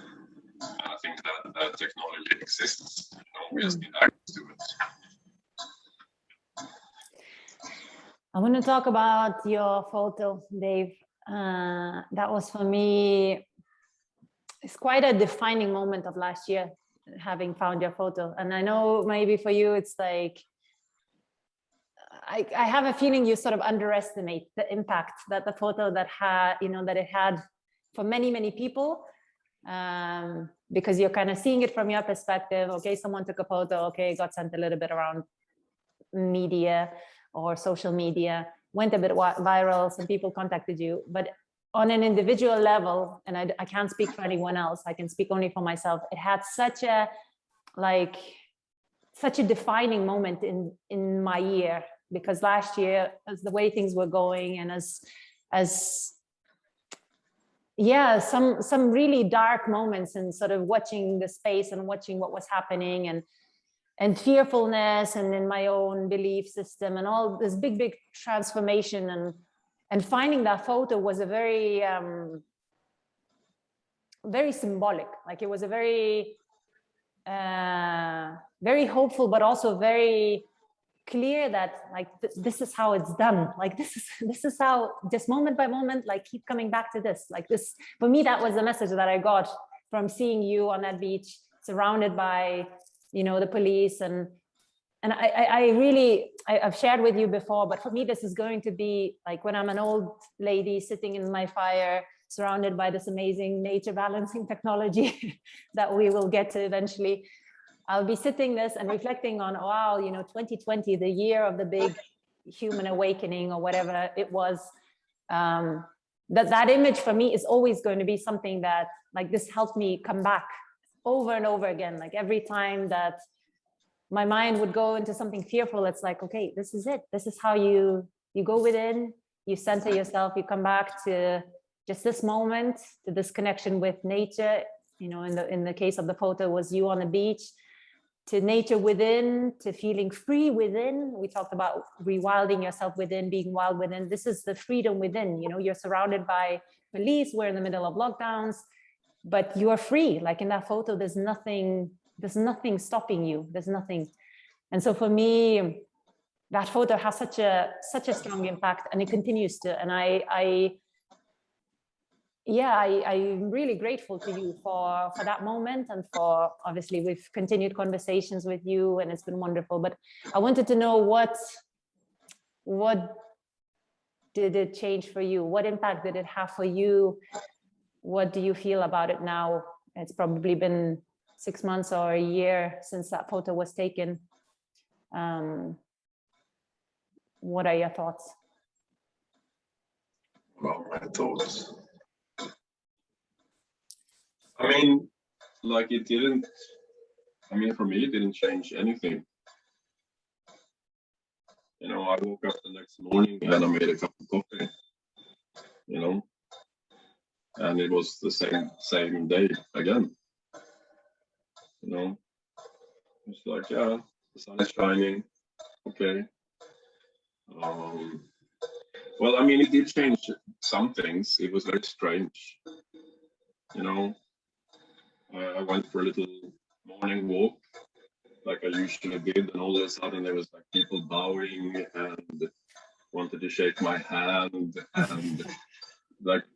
And I think that technology exists. You know, we just need access to it. I want to talk about your photo, Dave. That was for me, it's quite a defining moment of last year, having found your photo. And I know maybe for you, it's like, I have a feeling you sort of underestimate the impact that the photo that it had for many, many people. Because you're kind of seeing it from your perspective. Okay, someone took a photo, okay, got sent a little bit around media or social media, went a bit viral, some people contacted you, but on an individual level, and I can't speak for anyone else, I can speak only for myself, it had such a defining moment in my year, because last year, as the way things were going, and as yeah, some really dark moments, and sort of watching the space and watching what was happening, and fearfulness, and in my own belief system, and all this big transformation, and finding that photo was a very very symbolic. Like, it was a very very hopeful, but also very clear that like this is how it's done. Like this is how, just moment by moment, like keep coming back to this. Like this, for me, that was the message that I got from seeing you on that beach, surrounded by, you know, the police. And I've shared with you before, but for me, this is going to be like when I'm an old lady sitting in my fire, surrounded by this amazing nature balancing technology that we will get to eventually. I'll be sitting this and reflecting on, wow, you know, 2020, the year of the big human awakening, or whatever it was. That image for me is always going to be something that, like, this helped me come back over and over again. Like, every time that my mind would go into something fearful, it's like, okay, this is it. This is how you go within, you center yourself, you come back to just this moment, to this connection with nature. You know, in the case of the photo, was you on the beach, to nature within, to feeling free within. We talked about rewilding yourself within, being wild within. This is the freedom within. You know, you're surrounded by police, we're in the middle of lockdowns, but you are free. Like in that photo, there's nothing stopping you. There's nothing. And so for me, that photo has such a strong impact, and it continues to. And I'm really grateful to you for that moment, and for, obviously, we've continued conversations with you, and it's been wonderful. But I wanted to know, what did it change for you? What impact did it have for you? What do you feel about it now? It's probably been 6 months or a year since that photo was taken. What are your thoughts? Well, my thoughts. I mean, like, it didn't, I mean, for me, it didn't change anything. You know, I woke up the next morning and I made a cup of coffee, you know, and it was the same day again. You know, it's like, yeah, the sun is shining, okay. Well, I mean, it did change some things. It was very strange, you know. I went for a little morning walk, like I usually did, and all of a sudden there was like people bowing and wanted to shake my hand, and like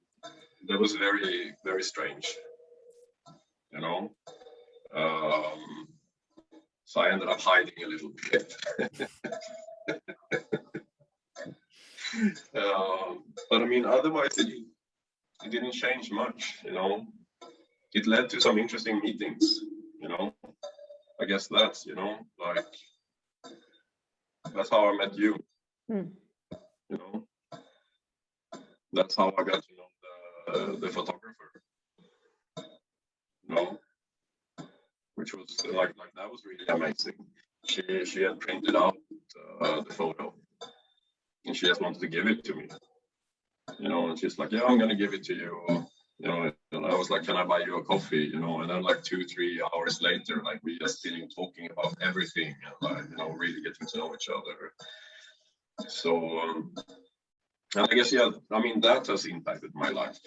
that was very, very strange, you know. So I ended up hiding a little bit. But I mean, otherwise it didn't change much, you know. It led to some interesting meetings, you know. I guess that's, you know, like, that's how I met you, you know. That's how I got to know the photographer, you know. which was like that was really amazing. She had printed out the photo, and she just wanted to give it to me, you know. And she's like, "Yeah, I'm gonna give it to you." You know, and I was like, "Can I buy you a coffee?" You know, and then like 2-3 hours later, like we just sitting talking about everything, and like, you know, really getting to know each other. So, and I guess, yeah, I mean, that has impacted my life.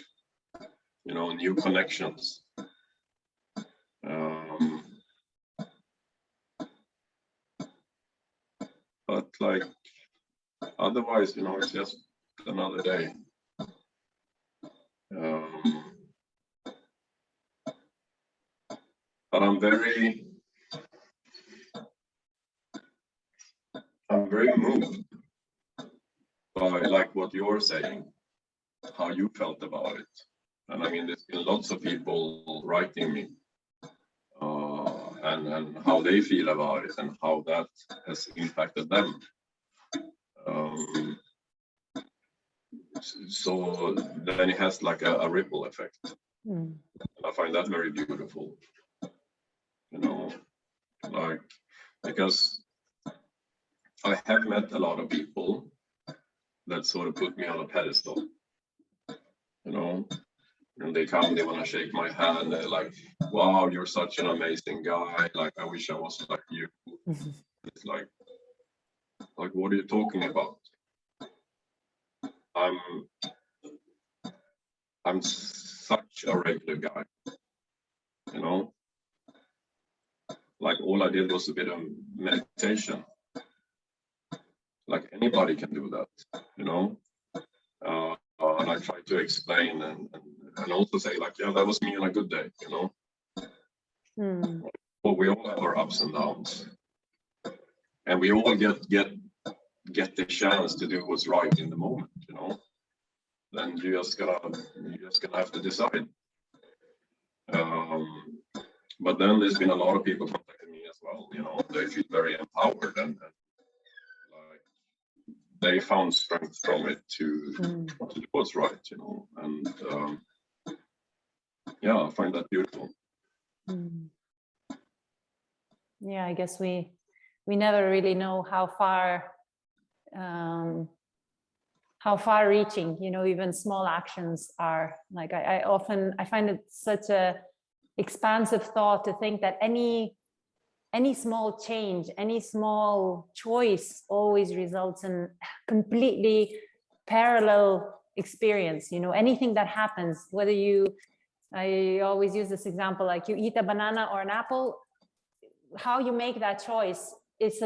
You know, new connections. But like, otherwise, you know, it's just another day. But I'm very moved by like what you're saying, how you felt about it. And I mean, there's been lots of people writing me, and how they feel about it and how that has impacted them. So then it has like a ripple effect. I find that very beautiful, you know, like, because I have met a lot of people that sort of put me on a pedestal, you know, and they come, they want to shake my hand, they're like, "Wow, you're such an amazing guy, like I wish I was like you." It's like, what are you talking about? I'm such a regular guy, you know, like all I did was a bit of meditation. Like anybody can do that, you know. And I try to explain and also say like, yeah, that was me on a good day, you know. Well, we all have our ups and downs, and we all get the chance to do what's right in the moment, you know. Then you're just gonna have to decide. But then there's been a lot of people contacting me as well, you know. They feel very empowered and like they found strength from it to do what's right, you know. And yeah, I find that beautiful. Yeah, I guess we never really know how far reaching, you know, even small actions are. Like I find it such a expansive thought to think that any small change, any small choice always results in completely parallel experience. You know, anything that happens, whether I always use this example, like you eat a banana or an apple, how you make that choice, it's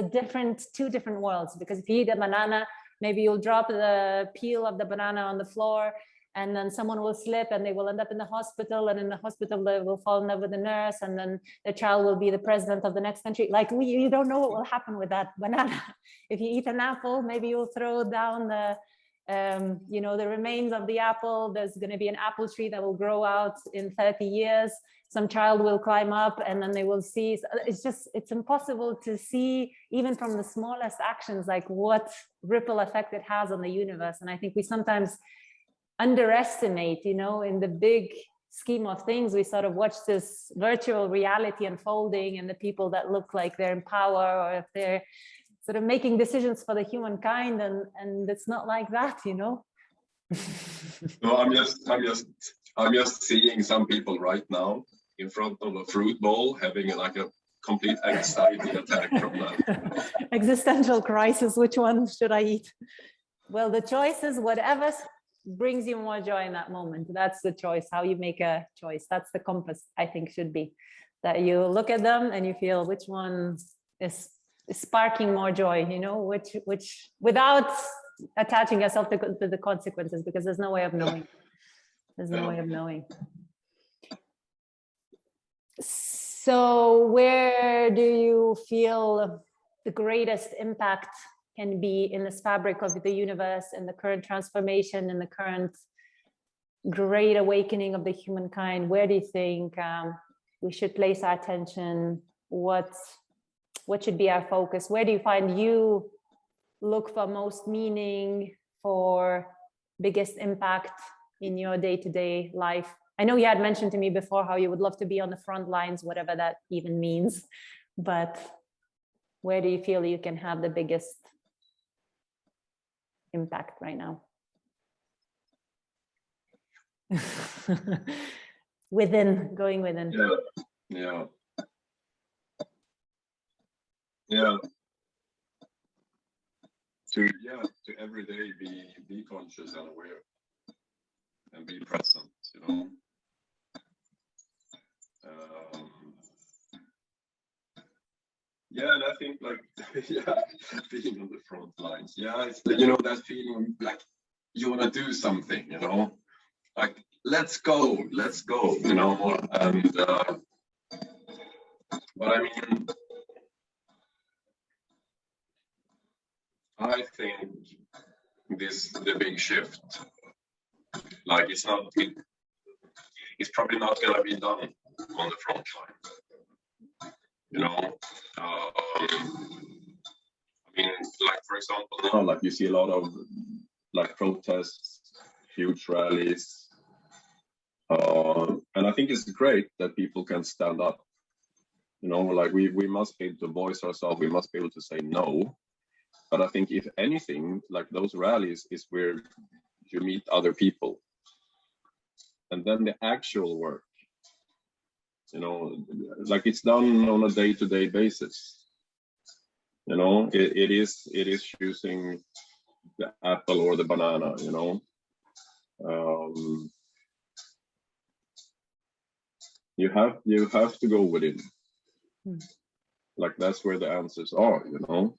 two different worlds. Because if you eat a banana, maybe you'll drop the peel of the banana on the floor, and then someone will slip and they will end up in the hospital, and in the hospital they will fall in love with the nurse, and then the child will be the president of the next country. Like you don't know what will happen with that banana. If you eat an apple, maybe you'll throw down the you know, the remains of the apple. There's going to be an apple tree that will grow out in 30 years. Some child will climb up, and then they will see. It's impossible to see, even from the smallest actions, like what ripple effect it has on the universe. And I think we sometimes underestimate, you know, in the big scheme of things, we sort of watch this virtual reality unfolding, and the people that look like they're in power, or if they're sort of making decisions for the humankind, and it's not like that, you know. No, I'm just seeing some people right now in front of a fruit bowl having like a complete anxiety attack from that. Existential crisis. Which one should I eat? Well, the choice is whatever brings you more joy in that moment. That's the choice. How you make a choice. That's the compass, I think, should be. That you look at them and you feel which one is sparking more joy, you know, which without attaching yourself to the consequences, because there's no way of knowing. There's no way of knowing. So where do you feel the greatest impact can be in this fabric of the universe, in the current transformation, in the current great awakening of the humankind? Where do you think we should place our attention? What should be our focus? Where do you find you look for most meaning, for biggest impact in your day-to-day life I know you had mentioned to me before how you would love to be on the front lines, whatever that even means, but where do you feel you can have the biggest impact right now? Going within. Yeah. To every day be conscious and aware and be present, you know. And I think like being on the front lines. It's you know, that feeling like you want to do something, you know, like let's go, you know. And but I mean, I think the big shift, like it's probably not gonna be done on the front line, you know. I mean, like for example now, like you see a lot of like protests, huge rallies, and I think it's great that people can stand up. You know, like we must be able to voice ourselves. We must be able to say no. But I think if anything, like those rallies is where you meet other people, and then the actual work, you know, like it's done on a day-to-day basis. You know, it is choosing the apple or the banana, you know. You have to go with it. Like that's where the answers are, you know.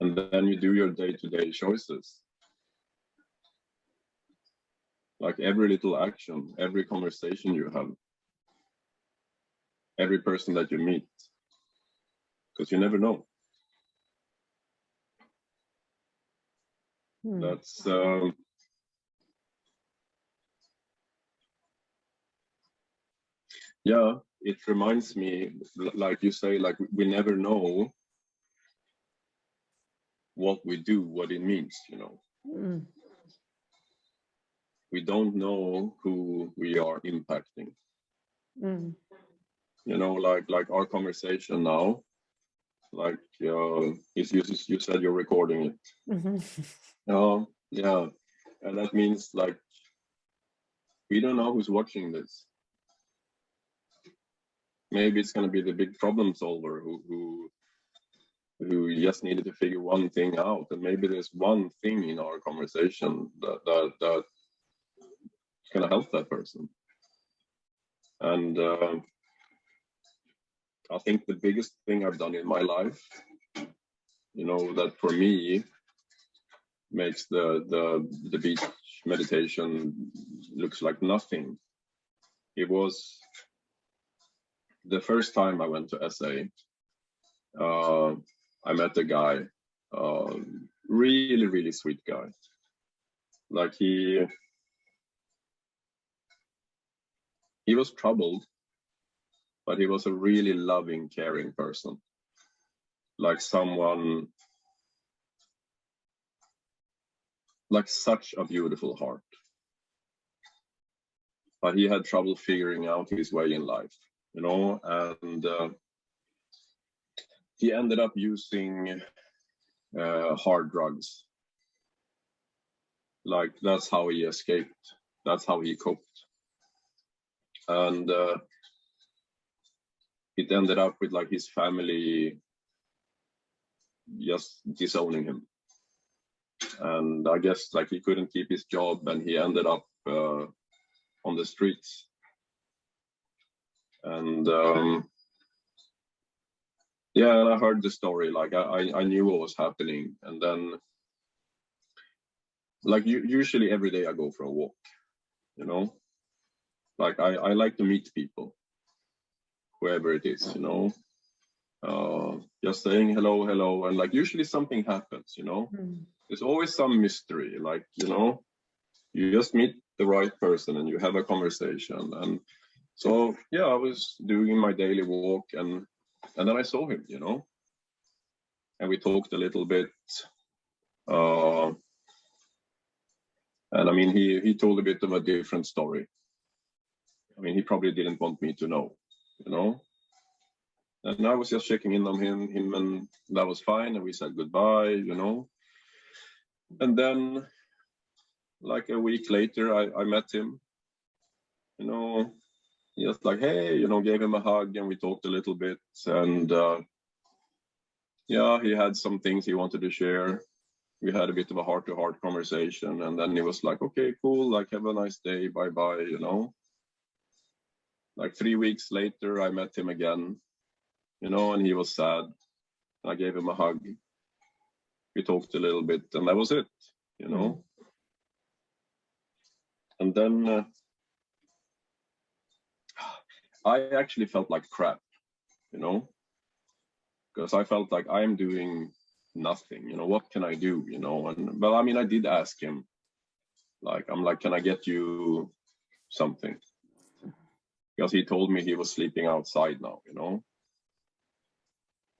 And then you do your day-to-day choices. Like every little action, every conversation you have, every person that you meet, because you never know. That's it reminds me, like you say, like we never know what we do, what it means, you know. We don't know who we are impacting. You know, like our conversation now, like you said you're recording it. Yeah, and that means like we don't know who's watching this. Maybe it's going to be the big problem solver who just needed to figure one thing out, and maybe there's one thing in our conversation that's going to help that person. And I think the biggest thing I've done in my life, you know, that for me makes the beach meditation looks like nothing. It was the first time I went to SA. I met a guy, really, really sweet guy. Like he was troubled, but he was a really loving, caring person. Like someone, like such a beautiful heart. But he had trouble figuring out his way in life, you know, and he ended up using hard drugs. Like that's how he escaped. That's how he coped. And it ended up with like his family just disowning him. And I guess like he couldn't keep his job, and he ended up on the streets. And and I heard the story. Like I knew what was happening, and then like usually every day I go for a walk, you know. Like I like to meet people, whoever it is, you know. Just saying hello, and like usually something happens, you know. There's always some mystery, like, you know, you just meet the right person and you have a conversation. And so I was doing my daily walk, and then I saw him, you know, and we talked a little bit, And I mean, he told a bit of a different story. I mean, he probably didn't want me to know, you know. And I was just checking in on him, and that was fine. And we said goodbye, you know. And then, like a week later, I met him, you know, just like, hey, you know, gave him a hug, and we talked a little bit. And yeah, he had some things he wanted to share. We had a bit of a heart-to-heart conversation, and then he was like, okay, cool, like, have a nice day, bye-bye, you know. Like 3 weeks later, I met him again, you know, and he was sad. I gave him a hug. We talked a little bit, and that was it, you know. And then I actually felt like crap, you know, because I felt like I'm doing nothing, you know, what can I do, you know? And well, I mean, I did ask him, like, I'm like, can I get you something? Because he told me he was sleeping outside now, you know.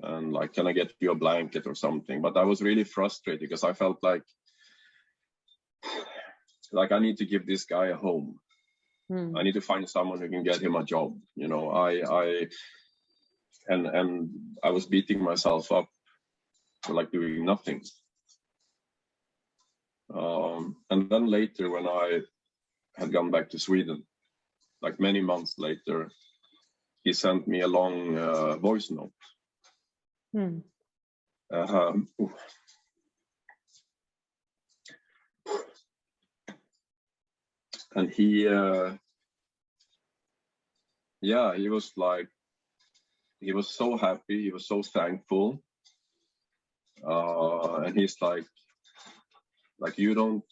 And like, can I get you a blanket or something? But I was really frustrated because I felt like I need to give this guy a home. I need to find someone who can get him a job, you know. And I was beating myself up for like doing nothing. And then later, when I had gone back to Sweden, like many months later, he sent me a long voice note. And he was like, he was so happy, he was so thankful. And he's like you don't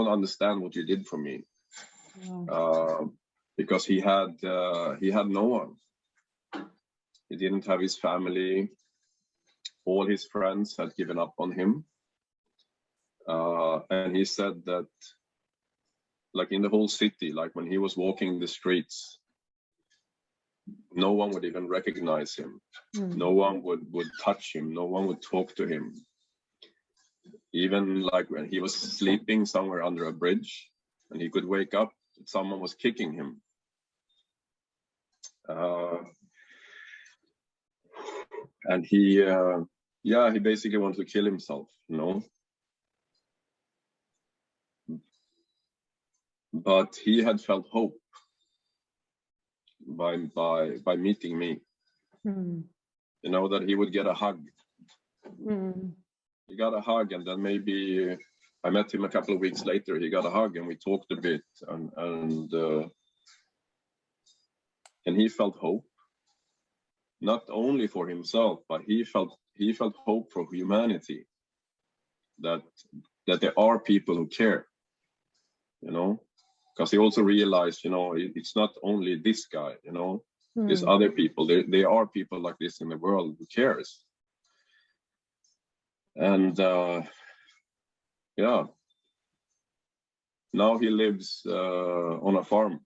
understand what you did for me. Because he had no one. He didn't have his family. All his friends had given up on him. And he said that, like, in the whole city, like when he was walking the streets, no one would even recognize him. No one would touch him. No one would talk to him. Even like when he was sleeping somewhere under a bridge and he could wake up, someone was kicking him. And he basically wanted to kill himself, you know. But he had felt hope by meeting me. You know, that he would get a hug. He got a hug, and then maybe I met him a couple of weeks later. He got a hug, and we talked a bit, and he felt hope, not only for himself, but he felt hope for humanity. That there are people who care, you know, because he also realized, you know, it's not only this guy, you know, there's other people. There are people like this in the world who cares. And now he lives on a farm,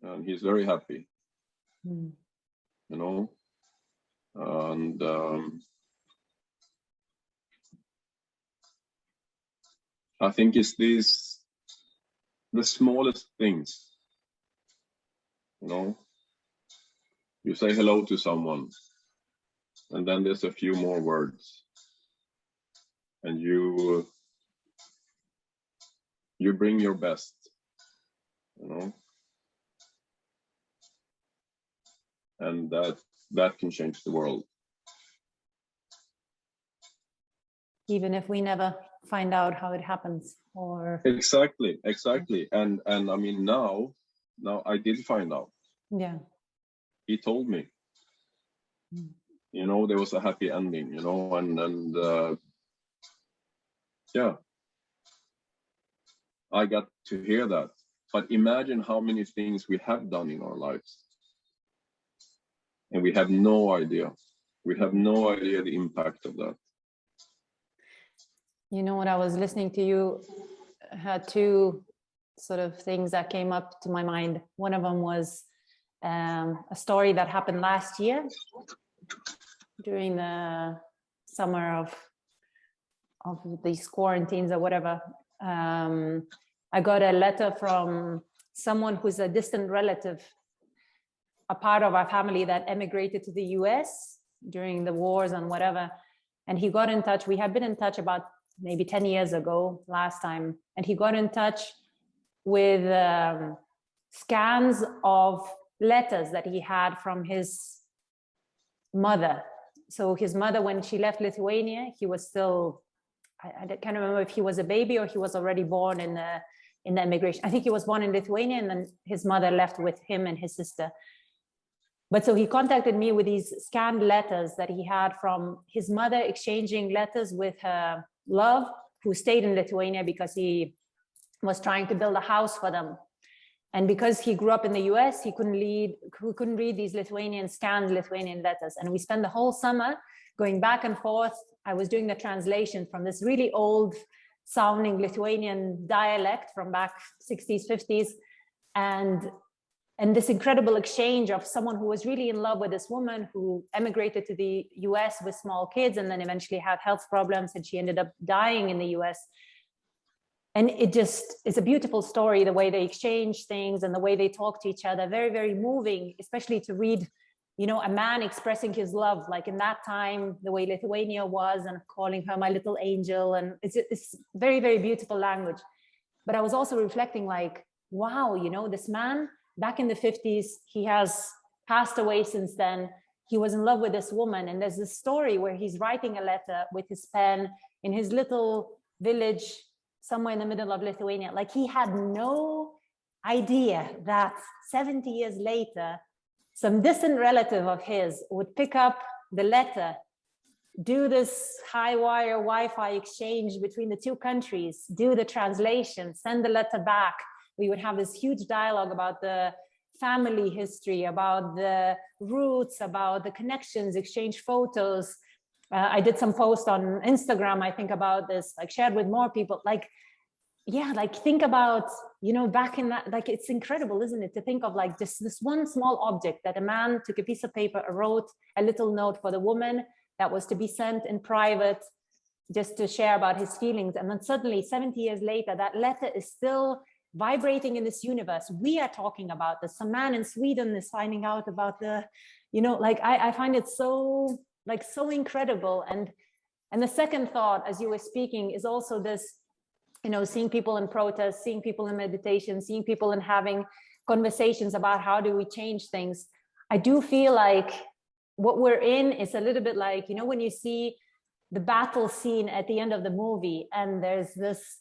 and he's very happy, you know. And I think it's the smallest things, you know. You say hello to someone, and then there's a few more words, and you bring your best, you know, and that can change the world. Even if we never find out how it happens, or exactly. And I mean, now I did find out. Yeah. He told me, you know, there was a happy ending, you know, and yeah, I got to hear that. But imagine how many things we have done in our lives, and we have no idea. We have no idea the impact of that. You know what, I was listening to you, had two sort of things that came up to my mind. One of them was a story that happened last year during the summer of these quarantines or whatever. I got a letter from someone who's a distant relative, a part of our family that emigrated to the US during the wars and whatever. And he got in touch. We had been in touch about maybe 10 years ago last time. And he got in touch with scans of letters that he had from his mother. So his mother, when she left Lithuania, he was still, I can't remember if he was a baby or he was already born in the immigration. I think he was born in Lithuania, and then his mother left with him and his sister. But so he contacted me with these scanned letters that he had from his mother exchanging letters with her love, who stayed in Lithuania because he was trying to build a house for them. And because he grew up in the US, he couldn't read these scanned Lithuanian letters. And we spent the whole summer going back and forth. I was doing the translation from this really old sounding Lithuanian dialect from back 60s, 50s. And this incredible exchange of someone who was really in love with this woman who emigrated to the US with small kids and then eventually had health problems, and she ended up dying in the US. And it's a beautiful story, the way they exchange things and the way they talk to each other. Very, very moving, especially to read, a man expressing his love, like in that time, the way Lithuania was, and calling her my little angel. And it's very, very beautiful language. But I was also reflecting like, wow, this man back in the 50s, he has passed away since then. He was in love with this woman. And there's this story where he's writing a letter with his pen in his little village somewhere in the middle of Lithuania. Like, he had no idea that 70 years later, some distant relative of his would pick up the letter, do this high wire Wi-Fi exchange between the two countries, do the translation, send the letter back. We would have this huge dialogue about the family history, about the roots, about the connections, exchange photos. I did some post on Instagram, I think, about this, like shared with more people. Like, yeah, like think about, back in that, like, it's incredible, isn't it? To think of like just this one small object that a man took a piece of paper, wrote a little note for the woman that was to be sent in private, just to share about his feelings. And then suddenly 70 years later, that letter is still vibrating in this universe. We are talking about this. Some man in Sweden is finding out about the, I find it so incredible. And the second thought, as you were speaking, is also this, seeing people in protest, seeing people in meditation, seeing people and having conversations about how do we change things. I do feel like what we're in is a little bit like, when you see the battle scene at the end of the movie, and there's this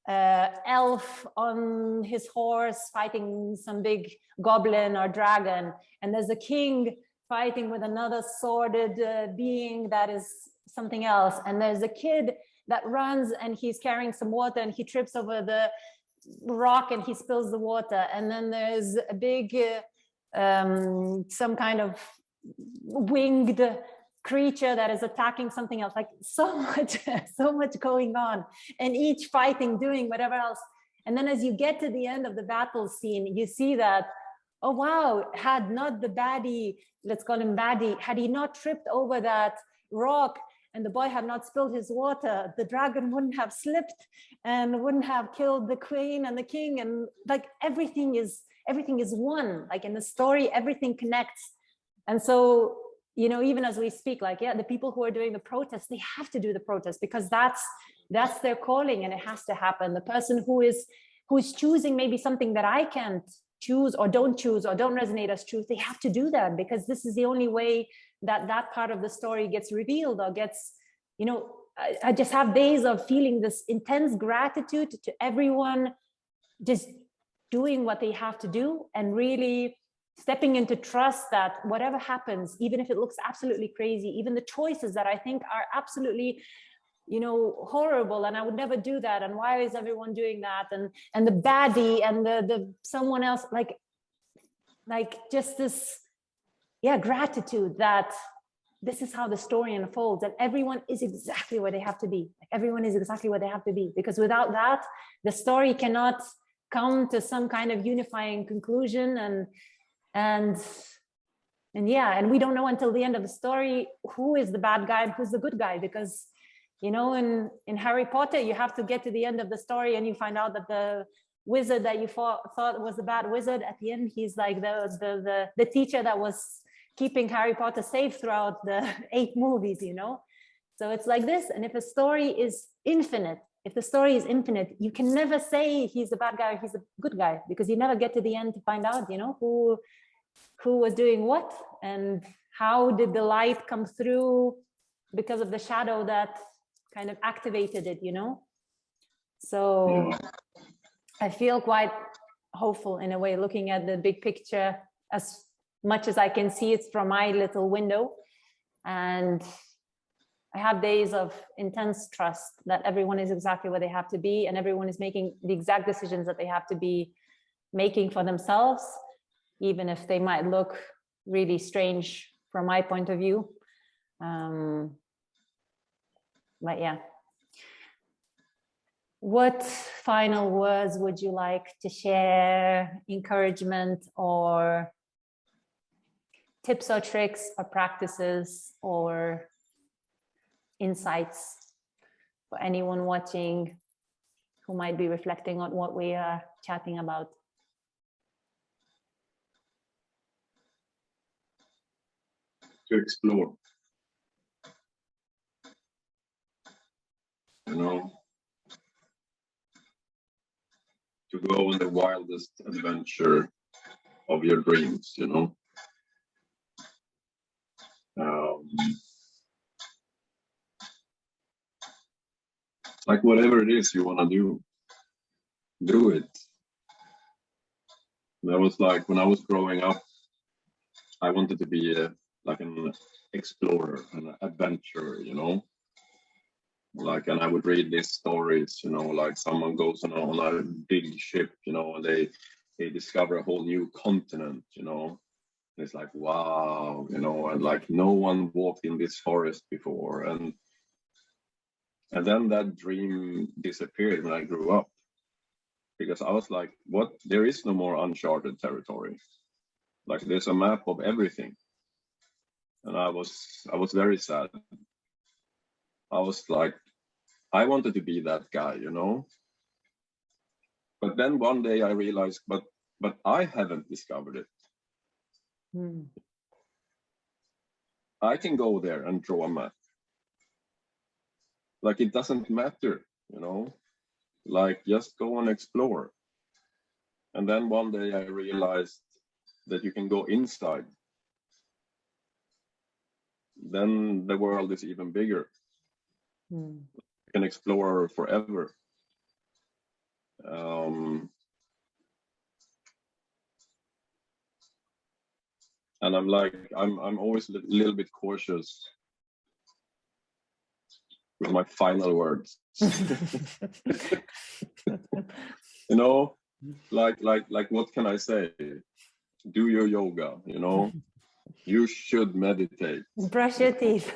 elf on his horse fighting some big goblin or dragon, and there's a king fighting with another sordid being that is something else, and there's a kid that runs and he's carrying some water and he trips over the rock and he spills the water, and then there's a big some kind of winged creature that is attacking something else. Like, so much going on, and each fighting, doing whatever else. And then as you get to the end of the battle scene, you see that, oh wow, had not the baddie, let's call him baddie, had he not tripped over that rock and the boy had not spilled his water, the dragon wouldn't have slipped and wouldn't have killed the queen and the king. And like, everything is one. Like, in the story, everything connects. And so, even as we speak, like, yeah, the people who are doing the protest, they have to do the protest because that's their calling, and it has to happen. The person who is choosing maybe something that I can't choose or don't resonate as truth, they have to do that, because this is the only way that part of the story gets revealed or gets, I just have days of feeling this intense gratitude to everyone just doing what they have to do, and really stepping into trust that whatever happens, even if it looks absolutely crazy, even the choices that I think are absolutely, horrible, and I would never do that, and why is everyone doing that, and the baddie and the someone else, like just this, yeah, gratitude that this is how the story unfolds, and everyone is exactly where they have to be. Like, everyone is exactly where they have to be, because without that, the story cannot come to some kind of unifying conclusion. And yeah, and we don't know until the end of the story who is the bad guy and who's the good guy, because You know, in Harry Potter, you have to get to the end of the story and you find out that the wizard that you thought was the bad wizard, at the end, he's like the teacher that was keeping Harry Potter safe throughout the 8 movies, you know? So it's like this. And if a story is infinite, you can never say he's a bad guy or he's a good guy, because you never get to the end to find out, you know, who was doing what and how did the light come through because of the shadow that kind of activated it, you know? So I feel quite hopeful in a way, looking at the big picture as much as I can see it from my little window. And I have days of intense trust that everyone is exactly where they have to be, and everyone is making the exact decisions that they have to be making for themselves, even if they might look really strange from my point of view. But yeah. What final words would you like to share? Encouragement or tips or tricks or practices or insights for anyone watching who might be reflecting on what we are chatting about? To explore. You know, to go on the wildest adventure of your dreams, you know. Like whatever it is you want to do it. That was like when I was growing up, I wanted to be like an explorer, an adventurer, you know. Like, and I would read these stories, you know, like someone goes on a big ship, you know, and they discover a whole new continent, you know. It's like, wow, you know, and like no one walked in this forest before. And then that dream disappeared when I grew up, because I was like, what? There is no more uncharted territory. Like there's a map of everything. And I was very sad. I was like, I wanted to be that guy, you know. But then one day I realized, but I haven't discovered it. I can go there and draw a map. Like it doesn't matter, you know. Like just go and explore. And then one day I realized that you can go inside. Then the world is even bigger. You can explore forever. And I'm like, I'm always a little bit cautious with my final words. You know, like what can I say? Do your yoga, you know. You should meditate. Brush your teeth.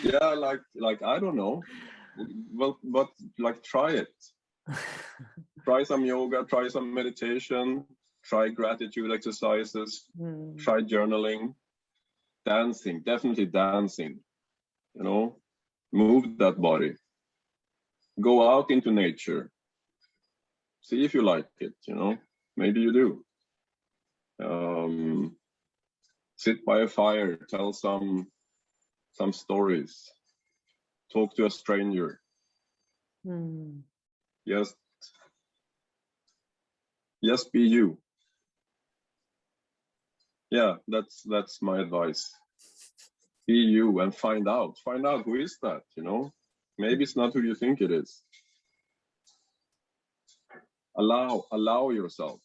Yeah, like I don't know. Well, but like try it. Try some yoga, try some meditation, try gratitude exercises, try journaling, dancing, definitely dancing, you know, move that body, go out into nature, see if you like it, you know, maybe you do. Sit by a fire, tell some stories, talk to a stranger. Just be you. Yeah, that's my advice. Be you and find out who is that, you know. Maybe it's not who you think it is. Allow yourself.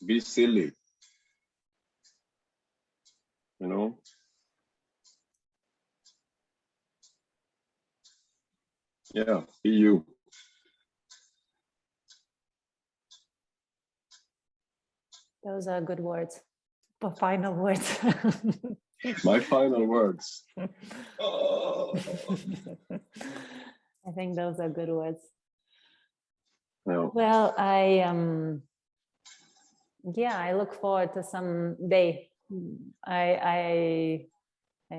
Be silly, you know. Yeah, be you. Those are good words. But final words. My final words. I think those are good words. Yeah. Well, I look forward to some day. I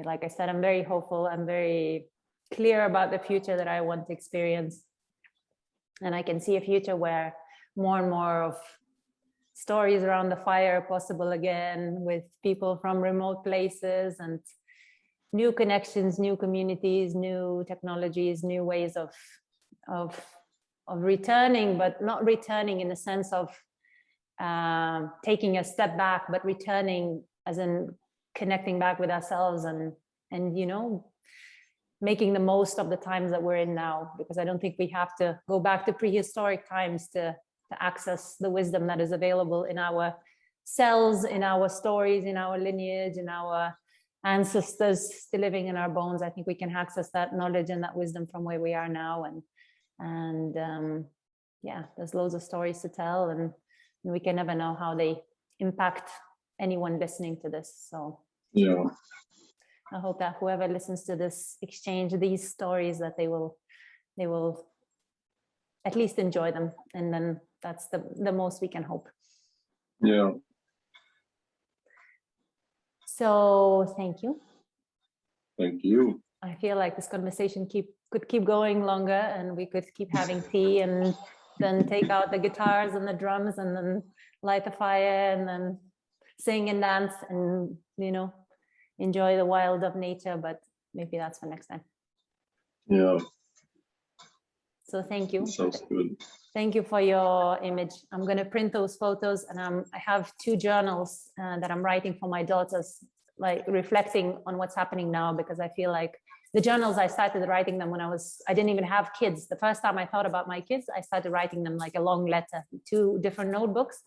like I said, I'm very hopeful. I'm very clear about the future that I want to experience. And I can see a future where more and more of stories around the fire are possible again, with people from remote places and new connections, new communities, new technologies, new ways of returning, but not returning in the sense of taking a step back, but returning as in connecting back with ourselves and you know, making the most of the times that we're in now, because I don't think we have to go back to prehistoric times to access the wisdom that is available in our cells, in our stories, in our lineage, in our ancestors still living in our bones. I think we can access that knowledge and that wisdom from where we are now. And yeah, there's loads of stories to tell, and we can never know how they impact anyone listening to this. So yeah, I hope that whoever listens to this exchange, these stories, that they will at least enjoy them, and then that's the most we can hope. yeah. So thank you. Thank you. I feel like this conversation could keep going longer, and we could keep having tea and then take out the guitars and the drums and then light the fire and then sing and dance and, you know, enjoy the wild of nature, but maybe that's for next time. Yeah. So thank you. Sounds good. Thank you for your image. I'm going to print those photos, and I have 2 journals that I'm writing for my daughters, like reflecting on what's happening now, because I feel like the journals, I started writing them when I didn't even have kids. The first time I thought about my kids, I started writing them like a long letter, 2 different notebooks.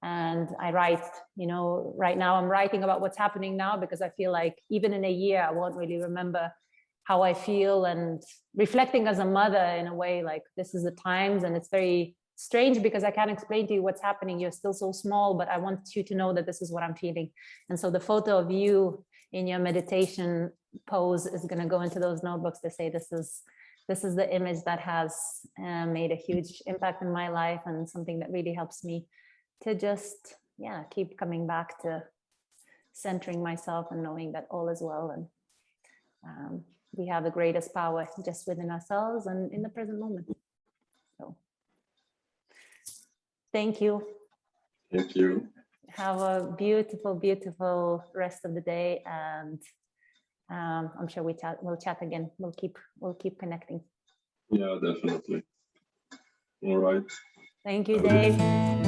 And I write, you know, right now I'm writing about what's happening now, because I feel like even in a year, I won't really remember how I feel, and reflecting as a mother in a way, like this is the times, and it's very strange because I can't explain to you what's happening. You're still so small, but I want you to know that this is what I'm feeling. And so the photo of you in your meditation pose is going to go into those notebooks to say, this is the image that has made a huge impact in my life, and something that really helps me to just, yeah, keep coming back to centering myself and knowing that all is well. And we have the greatest power just within ourselves and in the present moment. So thank you. Thank you. Have a beautiful, beautiful rest of the day. And I'm sure we'll chat again. We'll keep connecting. Yeah, definitely. All right. Thank you, Dave.